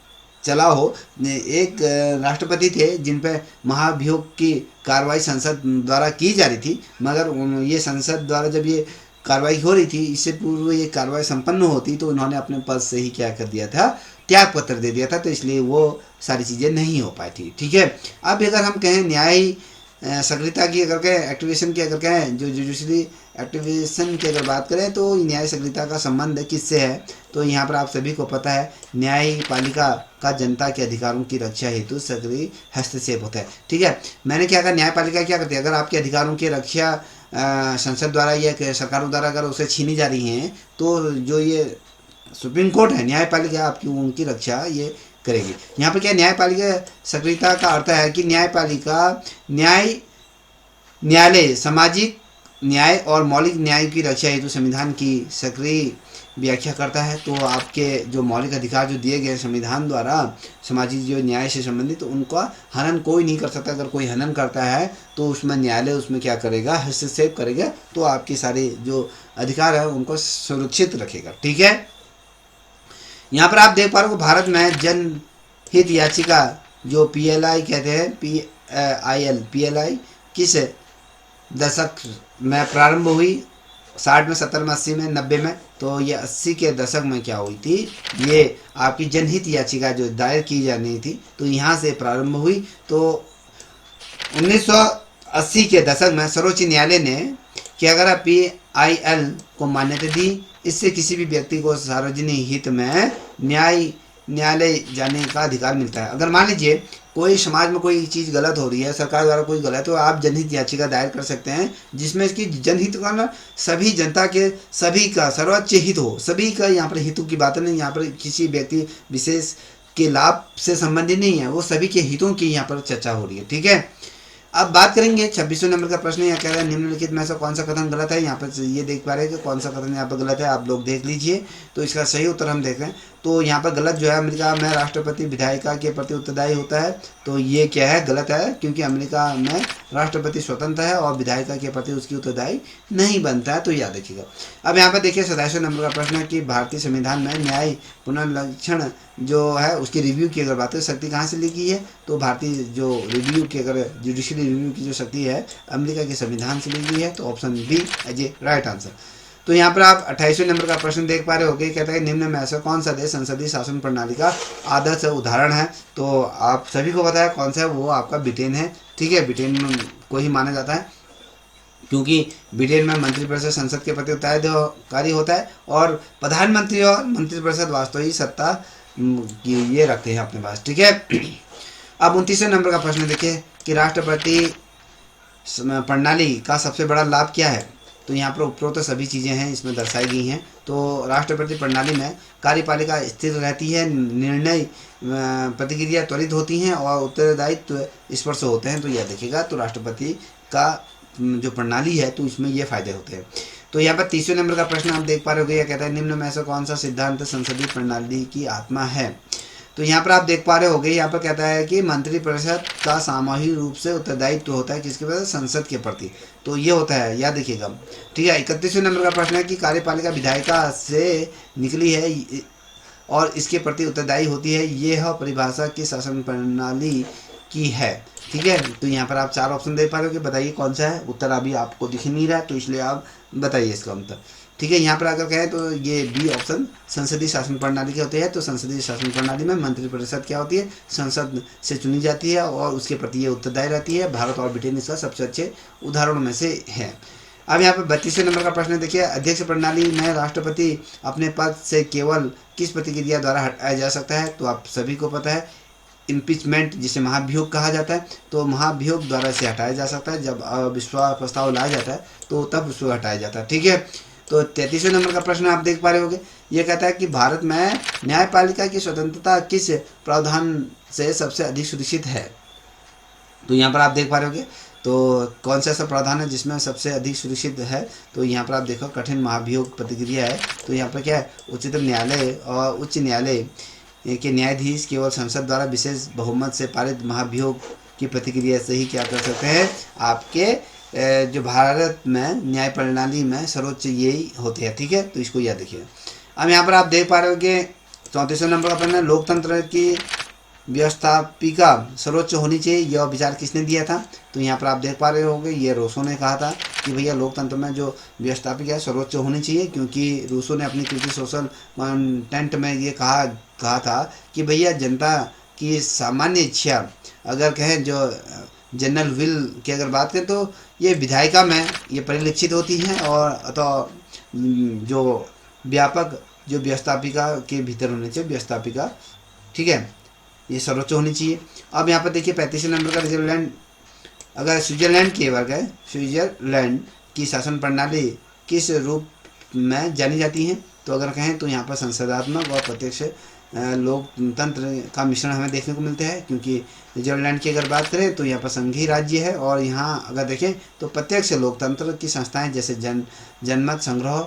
चला हो। एक राष्ट्रपति थे जिन पे महाभियोग की कार्रवाई संसद द्वारा की जा रही थी, मगर ये संसद द्वारा जब ये कार्रवाई हो रही थी, इससे पूर्व ये कार्रवाई संपन्न होती, तो उन्होंने अपने पद से ही क्या कर दिया था, त्याग पत्र दे दिया था। तो इसलिए वो सारी चीज़ें नहीं हो पाई थी, ठीक है। अब अगर हम कहें न्याय सक्रियता की अगर कहें, एक्टिवेशन की अगर कहें, जो जुडिशरी एक्टिवेशन की अगर बात करें, तो न्याय सक्रियता का संबंध किससे है, तो यहाँ पर आप सभी को पता है, न्यायपालिका का जनता के अधिकारों की रक्षा हेतु सक्रिय हस्तक्षेप होता है, ठीक है। मैंने क्या कहा, न्यायपालिका क्या करती है, अगर आपके अधिकारों की रक्षा संसद द्वारा या सरकारों द्वारा अगर उसे छीनी जा रही हैं, तो जो ये सुप्रीम कोर्ट है, न्यायपालिका आपकी उनकी रक्षा ये करेगी। यहाँ पर क्या न्यायपालिका सक्रियता का अर्थ है कि न्यायपालिका न्यायालय सामाजिक न्याय और मौलिक न्याय की रक्षा हेतु संविधान की सक्रिय व्याख्या करता है। तो आपके जो मौलिक अधिकार जो दिए गए संविधान द्वारा सामाजिक जो न्याय से संबंधित, तो उनका हनन कोई नहीं कर सकता। अगर कोई हनन करता है तो उसमें न्यायालय उसमें क्या करेगा, हस्तक्षेप करेगा, तो आपके सारे जो अधिकार है उनको सुरक्षित रखेगा, ठीक है। यहाँ पर आप देख पा रहे हो, भारत में जन हित याचिका जो PLI कहते हैं, PLI किस दशक में प्रारंभ हुई? 60 में, 70 में, 80 में, 90 में? तो ये 80 के दशक में क्या हुई थी, ये आपकी जनहित याचिका जो दायर की जानी थी तो यहाँ से प्रारंभ हुई। तो 1980 के दशक में सर्वोच्च न्यायालय ने क्या करा, PIL को मान्यता दी। इससे किसी भी व्यक्ति को सार्वजनिक हित में न्यायालय जाने का अधिकार मिलता है। अगर मान लीजिए कोई समाज में कोई चीज़ गलत हो रही है, सरकार द्वारा कोई गलत, तो आप जनहित याचिका दायर कर सकते हैं, जिसमें इसकी जनहित का ना सभी जनता के, सभी का सर्वोच्च हित हो, सभी का यहाँ पर हितों की बात नहीं, यहाँ पर किसी व्यक्ति विशेष के लाभ से संबंधित नहीं है, वो सभी के हितों की यहाँ पर चर्चा हो रही है। ठीक है, अब बात करेंगे 26वें नंबर का प्रश्न। यहाँ कह रहा है निम्नलिखित में से कौन सा कथन गलत है। यहाँ पर ये देख पा रहे हैं कि कौन सा कथन यहाँ पर गलत है, आप लोग देख लीजिए। तो इसका सही उत्तर हम देख रहे हैं। तो यहाँ पर गलत जो है, अमेरिका में राष्ट्रपति विधायिका के प्रति उत्तरदायी होता है। तो ये क्या है, गलत है, क्योंकि अमेरिका में राष्ट्रपति स्वतंत्र है और विधायिका के प्रति उसकी उत्तरदायी नहीं बनता है। तो याद रखिएगा। अब यहाँ पर देखिए 27वें नंबर का प्रश्न है कि भारतीय संविधान में न्याय पुनर्लक्षण जो है उसकी रिव्यू की अगर बात करें, शक्ति कहाँ से ली गई है? तो भारतीय जो रिव्यू की, अगर जुडिशियरी रिव्यू की जो शक्ति है अमेरिका के संविधान से ली गई है। तो option B as a right answer. तो यहाँ पर आप 28वें नंबर का प्रश्न देख पा रहे होगे, कहता है निम्न में ऐसा कौन सा देश संसदीय शासन प्रणाली का आदर्श उदाहरण है? तो आप सभी को पता है कौन सा है, वो आपका ब्रिटेन है। ठीक है, ब्रिटेन को ही माना जाता है, क्योंकि ब्रिटेन में मंत्रिपरिषद संसद के प्रति उत्तराधिकारी होता है और प्रधानमंत्री और मंत्रिपरिषद वास्तविक सत्ता ये रखते हैं अपने पास। ठीक है, अब 29वें नंबर का प्रश्न देखिए कि राष्ट्रपति प्रणाली का सबसे बड़ा लाभ क्या है? तो यहाँ पर उपरोक्त सभी चीज़ें हैं इसमें दर्शाई गई हैं। तो राष्ट्रपति प्रणाली में कार्यपालिका स्थिर रहती है, निर्णय प्रतिक्रिया त्वरित होती हैं और उत्तरदायित्व स्पर्श होते हैं। तो यह देखिएगा, तो राष्ट्रपति का जो प्रणाली है तो इसमें ये फायदे होते हैं। तो यहाँ पर 30वें नंबर का प्रश्न आप देख पा रहे हो, यह कहता है निम्न में से कौन सा सिद्धांत संसदीय प्रणाली की आत्मा है? तो यहाँ पर आप देख पा रहे होगे, यहाँ पर कहता है कि मंत्रिपरिषद का सामूहिक रूप से उत्तरदायित्व होता है किसके प्रति? संसद के प्रति। तो ये होता है, याद रखिएगा। ठीक है, 31वें नंबर का प्रश्न है कि कार्यपालिका विधायिका से निकली है और इसके प्रति उत्तरदायी होती है, यह परिभाषा किस शासन प्रणाली की है? ठीक है, तो यहाँ पर आप 4 ऑप्शन दे पा रहे हो कि बताइए कौन सा है। उत्तर अभी आपको दिख नहीं रहा है, तो इसलिए आप बताइए इसका उत्तर। ठीक है, यहाँ पर अगर कहें तो ये बी ऑप्शन संसदीय शासन प्रणाली के होते हैं। तो संसदीय शासन प्रणाली में मंत्रिपरिषद क्या होती है? संसद से चुनी जाती है और उसके प्रति ये उत्तरदायी रहती है। भारत और ब्रिटेन इसका सबसे अच्छे उदाहरणों में से है। अब यहाँ पर 32वें नंबर का प्रश्न देखिए, अध्यक्ष प्रणाली में राष्ट्रपति अपने पद से केवल किस प्रतिक्रिया द्वारा हटाया जा सकता है? तो आप सभी को पता है, इम्पीचमेंट जिसे महाभियोग कहा जाता है। तो महाभियोग द्वारा इसे हटाया जा सकता है, जब अविश्वास प्रस्ताव लाया जाता है तो तब उसको हटाया जाता है। ठीक है, तो 33वें नंबर का प्रश्न आप देख पा रहे होंगे, ये कहता है कि भारत में न्यायपालिका की स्वतंत्रता किस प्रावधान से सबसे अधिक सुरक्षित है? तो यहाँ पर आप देख पा रहे होंगे, तो कौन सा ऐसा प्रावधान है जिसमें सबसे अधिक सुरक्षित है? तो यहाँ पर आप देखो कठिन महाभियोग प्रतिक्रिया है। तो यहाँ पर क्या है, उच्चतम न्यायालय और उच्च न्यायालय के न्यायाधीश केवल संसद द्वारा विशेष बहुमत से पारित महाभियोग की प्रतिक्रिया से ही क्या कर सकते हैं, आपके जो भारत में न्याय प्रणाली में सर्वोच्च यही होते हैं। ठीक है, तो इसको याद रखिए। अब यहाँ पर आप देख पा रहे हो कि 34वें नंबर का प्रश्न है, लोकतंत्र की व्यवस्थापिका सर्वोच्च होनी चाहिए, यह विचार किसने दिया था? तो यहाँ पर आप देख पा रहे होंगे, ये रूसो ने कहा था कि भैया लोकतंत्र में जो व्यवस्थापिका है सर्वोच्च होनी चाहिए, क्योंकि रूसो ने अपनी क्रिटिक सोशल कंटेंट में ये कहा था कि भैया जनता की सामान्य इच्छा अगर कहें, जो जनरल विल की अगर बात करें, तो ये विधायिका में ये परिलक्षित होती हैं और तो जो व्यापक जो व्यवस्थापिका के भीतर होने चाहिए व्यवस्थापिका। ठीक है, ये सर्वोच्च होनी चाहिए। अब यहाँ पर देखिए 35वें नंबर का स्विट्जरलैंड, अगर स्विट्जरलैंड की बात करें, स्विट्जरलैंड की शासन प्रणाली किस रूप में जानी जाती है? तो अगर कहें तो यहाँ पर संसदात्मक और प्रत्यक्ष लोकतंत्र का मिश्रण हमें देखने को मिलते हैं, क्योंकि स्विट्जरलैंड की अगर बात करें तो यहाँ पर संघीय राज्य है और यहाँ अगर देखें तो प्रत्यक्ष लोकतंत्र की संस्थाएं जैसे जनमत संग्रह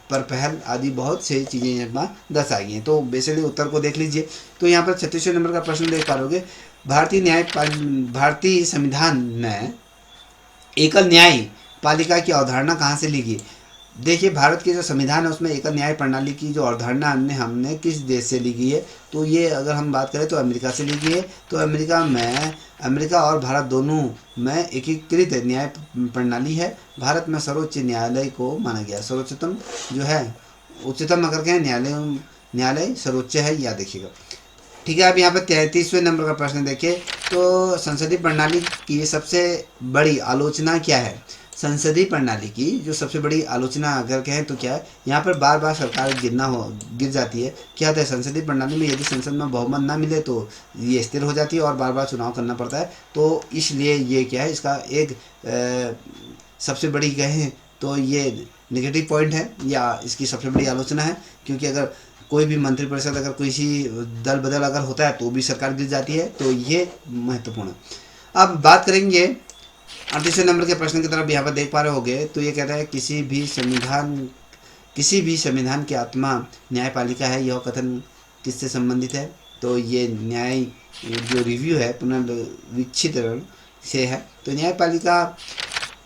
पर पहल आदि बहुत से चीज़ें यहाँ पर दर्शाई गई हैं। तो बेसिकली उत्तर को देख लीजिए। तो यहाँ पर 36वें नंबर का प्रश्न देख पा रहे भारतीय संविधान में एकल न्यायपालिका की अवधारणा कहाँ से ली गई? देखिए भारत के जो संविधान है उसमें एकल न्याय प्रणाली की जो अवधारणा हमने किस देश से ली गई है, तो ये अगर हम बात करें तो अमेरिका से ली गई है। तो अमेरिका और भारत दोनों में एकीकृत न्याय प्रणाली है। भारत में सर्वोच्च न्यायालय को माना गया, सर्वोच्चतम जो है, उच्चतम अगर कहें न्यायालय सर्वोच्च है, या देखिएगा। ठीक है, अब यहाँ पर 33वें नंबर का प्रश्न देखिए। तो संसदीय प्रणाली की सबसे बड़ी आलोचना क्या है? संसदीय प्रणाली की जो सबसे बड़ी आलोचना अगर कहें तो क्या है, यहाँ पर बार बार सरकार गिर जाती है। क्या होता है संसदीय प्रणाली में, यदि संसद में बहुमत ना मिले तो ये स्थिर हो जाती है और बार बार चुनाव करना पड़ता है। तो इसलिए ये क्या है, इसका एक सबसे बड़ी कहें तो ये नेगेटिव पॉइंट है या इसकी सबसे बड़ी आलोचना है। क्योंकि अगर कोई भी मंत्रिपरिषद अगर किसी दल बदल अगर होता है तो भी सरकार गिर जाती है, तो ये महत्वपूर्ण है। अब बात करेंगे 38वें नंबर के प्रश्न की तरफ। यहाँ पर देख पा रहे होंगे, तो ये कहता है किसी भी संविधान की आत्मा न्यायपालिका है, यह कथन किससे संबंधित है? तो ये न्याय जो रिव्यू है पुनर्विक्षितरण से है। तो न्यायपालिका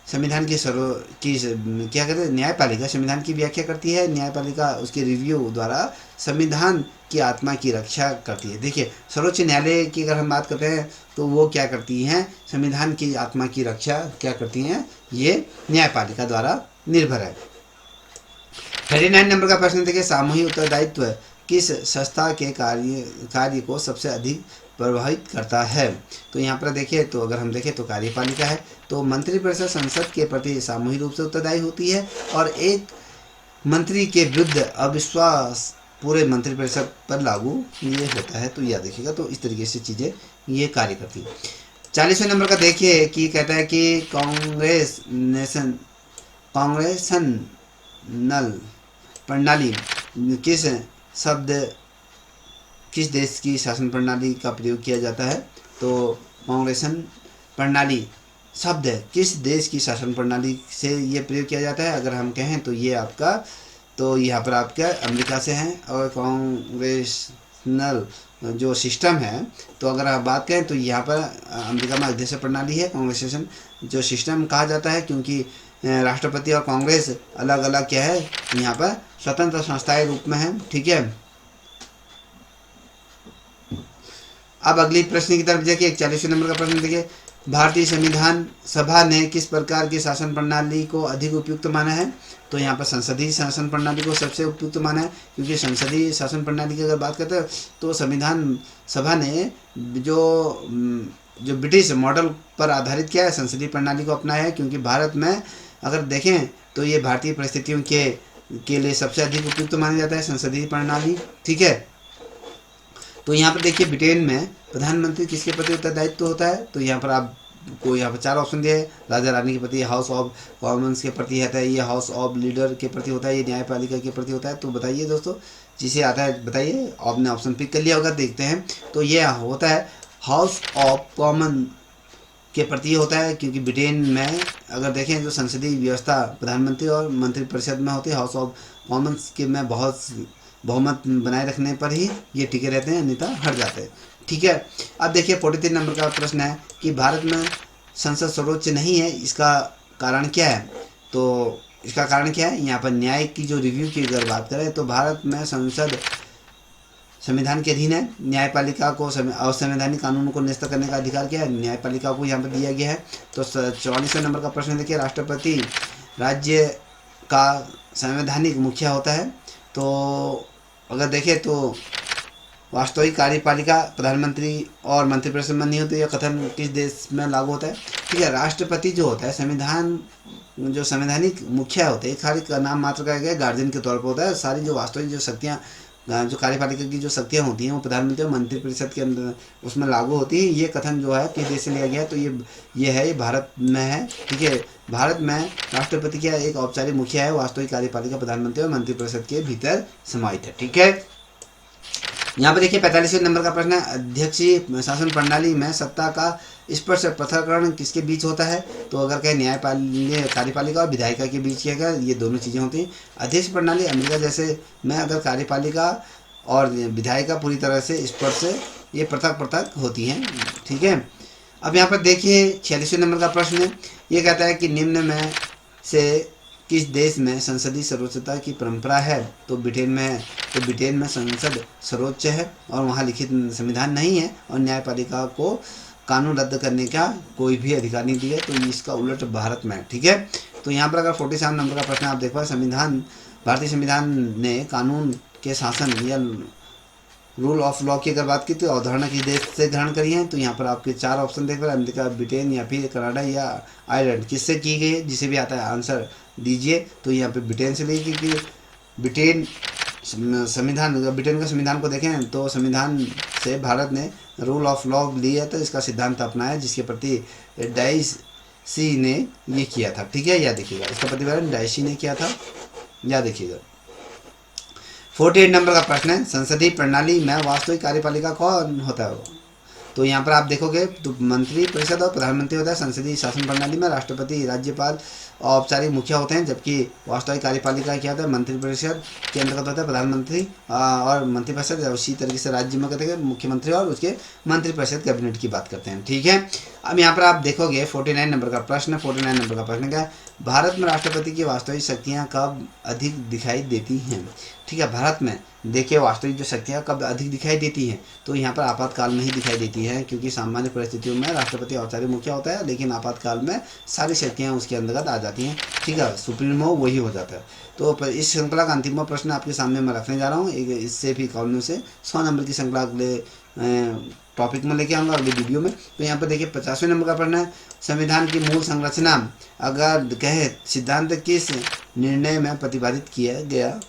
संविधान की क्या कहते हैं, न्यायपालिका संविधान की व्याख्या करती है। न्यायपालिका उसके रिव्यू द्वारा संविधान की आत्मा की रक्षा करती है। देखिए सर्वोच्च न्यायालय की अगर हम बात करते हैं तो वो क्या करती हैं, संविधान की आत्मा की रक्षा क्या करती हैं, ये न्यायपालिका द्वारा निर्भर है। 39 नंबर का प्रश्न देखिए, सामूहिक उत्तरदायित्व किस संस्था के कार्य को सबसे अधिक प्रभावित करता है? तो यहाँ पर देखिए, तो अगर हम देखें तो कार्यपालिका है। तो मंत्रिपरिषद संसद के प्रति सामूहिक रूप से उत्तरदायी होती है और एक मंत्री के विरुद्ध अविश्वास पूरे मंत्रिपरिषद पर लागू ये होता है। तो यह देखिएगा, तो इस तरीके से चीज़ें ये कार्य करती है। 40वें नंबर का देखिए कि कहता है कि कांग्रेसनल प्रणाली किस देश की शासन प्रणाली का प्रयोग किया जाता है? तो कांग्रेसन प्रणाली शब्द किस देश की शासन प्रणाली से ये प्रयोग किया जाता है? अगर हम कहें तो ये आपका, तो यहाँ पर आपका अमेरिका से है। और कांग्रेसनल जो सिस्टम है, तो अगर आप बात करें तो यहाँ पर अमेरिका में अध्यक्ष प्रणाली है, कांग्रेसेशन जो सिस्टम कहा जाता है, क्योंकि राष्ट्रपति और कांग्रेस अलग अलग क्या है, यहाँ पर स्वतंत्र संस्थाएं रूप में है। ठीक है, अब अगली प्रश्न की तरफ देखिए। 41वें नंबर का प्रश्न देखिए, भारतीय संविधान सभा ने किस प्रकार की शासन प्रणाली को अधिक उपयुक्त माना है? तो यहाँ पर संसदीय शासन प्रणाली को सबसे उपयुक्त माना है, क्योंकि संसदीय शासन प्रणाली की अगर बात करते हैं तो संविधान सभा ने जो ब्रिटिश मॉडल पर आधारित किया है, संसदीय प्रणाली को अपनाया है। क्योंकि भारत में अगर देखें तो ये भारतीय परिस्थितियों के लिए सबसे अधिक उपयुक्त माना जाता है संसदीय प्रणाली। ठीक है, तो यहाँ पर देखिए ब्रिटेन में प्रधानमंत्री किसके प्रति उत्तरदायित्व होता है? तो यहाँ पर आपको यहाँ पर 4 ऑप्शन दिए, राजा रानी के प्रति, हाउस ऑफ कॉमन्स के प्रति होता है, ये हाउस ऑफ लीडर के प्रति होता है, ये न्यायपालिका के प्रति होता है। तो बताइए दोस्तों, जिसे आता है बताइए। आपने ऑप्शन पिक कर लिया होगा, देखते हैं। तो ये होता है हाउस ऑफ कॉमन के प्रति होता है, क्योंकि ब्रिटेन में अगर देखें तो संसदीय व्यवस्था प्रधानमंत्री और मंत्रिपरिषद में होती है। हाउस ऑफ कॉमन्स के में बहुमत बनाए रखने पर ही ये टिके रहते हैं, अन्यथा हट जाते हैं। ठीक है, अब देखिए 43 नंबर का प्रश्न है कि भारत में संसद सर्वोच्च नहीं है, इसका कारण क्या है? तो इसका कारण क्या है, यहाँ पर न्याय की जो रिव्यू की अगर बात करें तो भारत में संसद संविधान के अधीन है। न्यायपालिका को असंवैधानिक कानूनों को निरस्त करने का अधिकार क्या है? न्यायपालिका को यहाँ पर दिया गया है। तो 44वें नंबर का प्रश्न देखिए, राष्ट्रपति राज्य का संवैधानिक मुखिया होता है। तो अगर देखें तो वास्तविक कार्यपालिका प्रधानमंत्री और मंत्रिपरिषद में नहीं होती, यह कथन किस देश में लागू होता है? ठीक है, राष्ट्रपति जो होता है जो संवैधानिक मुखिया होते हैं, खाली का नाम मात्र का गार्जियन के तौर पर होता है। सारी जो वास्तविक जो शक्तियाँ जो कार्यपालिका की जो शक्तियाँ होती हैं वो प्रधानमंत्री और मंत्रिपरिषद के अंदर उसमें लागू होती है। ये कथन जो है किस देश से लिया गया? तो ये भारत में है। ठीक है, भारत में राष्ट्रपति का एक औपचारिक मुखिया है, वास्तविक कार्यपालिका प्रधानमंत्री और मंत्रिपरिषद के भीतर समाहित है। ठीक है, यहाँ पर देखिए 45वें नंबर का प्रश्न है, अध्यक्षीय शासन प्रणाली में सत्ता का स्पर्श पृथक्करण किसके बीच होता है? तो अगर कहें कार्यपालिका और विधायिका के बीच क्या है, ये दोनों चीज़ें होती हैं। अध्यक्ष प्रणाली अमेरिका जैसे में अगर कार्यपालिका और विधायिका पूरी तरह से स्पर्श ये पृथक होती हैं। ठीक है, अब यहाँ पर देखिए 46वें नंबर का प्रश्न है, ये कहता है कि निम्न में से किस देश में संसदीय सर्वोच्चता की परंपरा है? तो ब्रिटेन में है। तो ब्रिटेन में संसद सर्वोच्च है और वहाँ लिखित संविधान नहीं है और न्यायपालिका को कानून रद्द करने का कोई भी अधिकार नहीं दिया। तो इसका उलट भारत में है। ठीक है, तो यहाँ पर अगर 47 नंबर का प्रश्न आप देखो, संविधान, भारतीय संविधान ने कानून के शासन या रूल ऑफ लॉ की अगर बात की तो अवधारणा किस देश से ग्रहण करी है? तो यहाँ पर आपके 4 ऑप्शन देख रहे हैं, अमेरिका, ब्रिटेन या फिर कनाडा या आयरलैंड। किससे की गई है? जिसे भी आता है आंसर दीजिए। तो यहाँ पे ब्रिटेन से ली, क्योंकि ब्रिटेन संविधान, ब्रिटेन का संविधान को देखें तो संविधान से भारत ने रूल ऑफ लॉ ली है, तो इसका सिद्धांत अपनाया जिसके प्रति डाइसी ने ये किया था। ठीक है, याद देखिएगा, इसका प्रतिपादन डाइसी ने किया था, याद देखिएगा। 48 नंबर का प्रश्न है, संसदीय प्रणाली में वास्तविक कार्यपालिका कौन होता है? तो यहाँ पर आप देखोगे तो मंत्री परिषद और प्रधानमंत्री होता है। संसदीय शासन प्रणाली में राष्ट्रपति, राज्यपाल, औपचारिक मुखिया होते हैं, जबकि वास्तविक कार्यपालिका क्या होता है? मंत्रिपरिषद के अंतर्गत होता है प्रधानमंत्री और मंत्रिपरिषद। उसी तरीके से राज्य में कहते हैं मुख्यमंत्री और उसके मंत्रिपरिषद, कैबिनेट की बात करते हैं। ठीक है, अब यहाँ पर आप देखोगे 49 नंबर का प्रश्न। 49 नंबर का प्रश्न क्या है? भारत में राष्ट्रपति की वास्तविक शक्तियाँ कब अधिक दिखाई देती हैं? ठीक है, भारत में देखिए वास्तविक जो शक्तियाँ कब अधिक दिखाई देती हैं? तो यहाँ पर आपातकाल में ही दिखाई देती है, क्योंकि सामान्य परिस्थितियों में राष्ट्रपति औपचारिक मुखिया होता है, लेकिन आपातकाल में सारी शक्तियाँ उसके अंतर्गत आ जाती हैं। ठीक है, सुप्रीमो वही हो जाता है। तो इस श्रृंखला का अंतिम प्रश्न आपके सामने मैं रखने जा रहा हूँ। इससे भी कॉलम से 100 नंबर की श्रृंखला अगले टॉपिक में लेके आऊँगा अगले वीडियो में। तो यहाँ पर देखिए 50वें नंबर का प्रश्न है, संविधान की मूल संरचना अगर कहे सिद्धांत किस निर्णय में प्रतिपादित किया गया?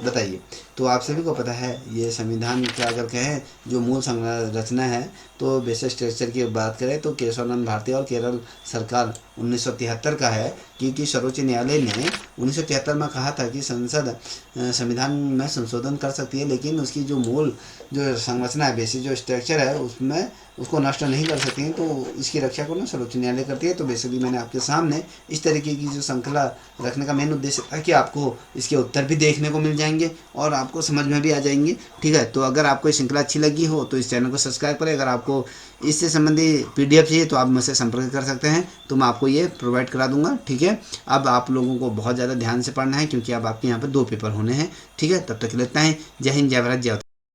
बताइए। तो आप सभी को पता है ये संविधान का अगर कहें जो मूल संरचना है, तो बेसिक स्ट्रक्चर की बात करें तो केशवानंद भारती और केरल सरकार 1973 का है, क्योंकि सर्वोच्च न्यायालय ने 1973 में कहा था कि संसद संविधान में संशोधन कर सकती है, लेकिन उसकी जो मूल जो संरचना है, बेसिक जो स्ट्रक्चर है, उसमें उसको नष्ट नहीं कर सकती हैं। तो इसकी रक्षा को ना सर्वोच्च न्यायालय करती है। तो बेसिकली मैंने आपके सामने इस तरीके की जो श्रृंखला रखने का मेन उद्देश्य था कि आपको इसके उत्तर भी देखने को मिल जाएंगे और आपको समझ में भी आ जाएंगे। ठीक है, तो अगर आपको ये श्रृंखला अच्छी लगी हो तो इस चैनल को सब्सक्राइब करें। अगर आपको इससे संबंधी PDF चाहिए तो आप मुझसे संपर्क कर सकते हैं, तो मैं आपको ये प्रोवाइड करा दूंगा। ठीक है, अब आप लोगों को बहुत ज़्यादा ध्यान से पढ़ना है, क्योंकि अब आपके यहाँ पर 2 पेपर होने हैं। ठीक है, तब तक के लिए इतना ही। जय हिंद, जय भारत, जय उत्तर।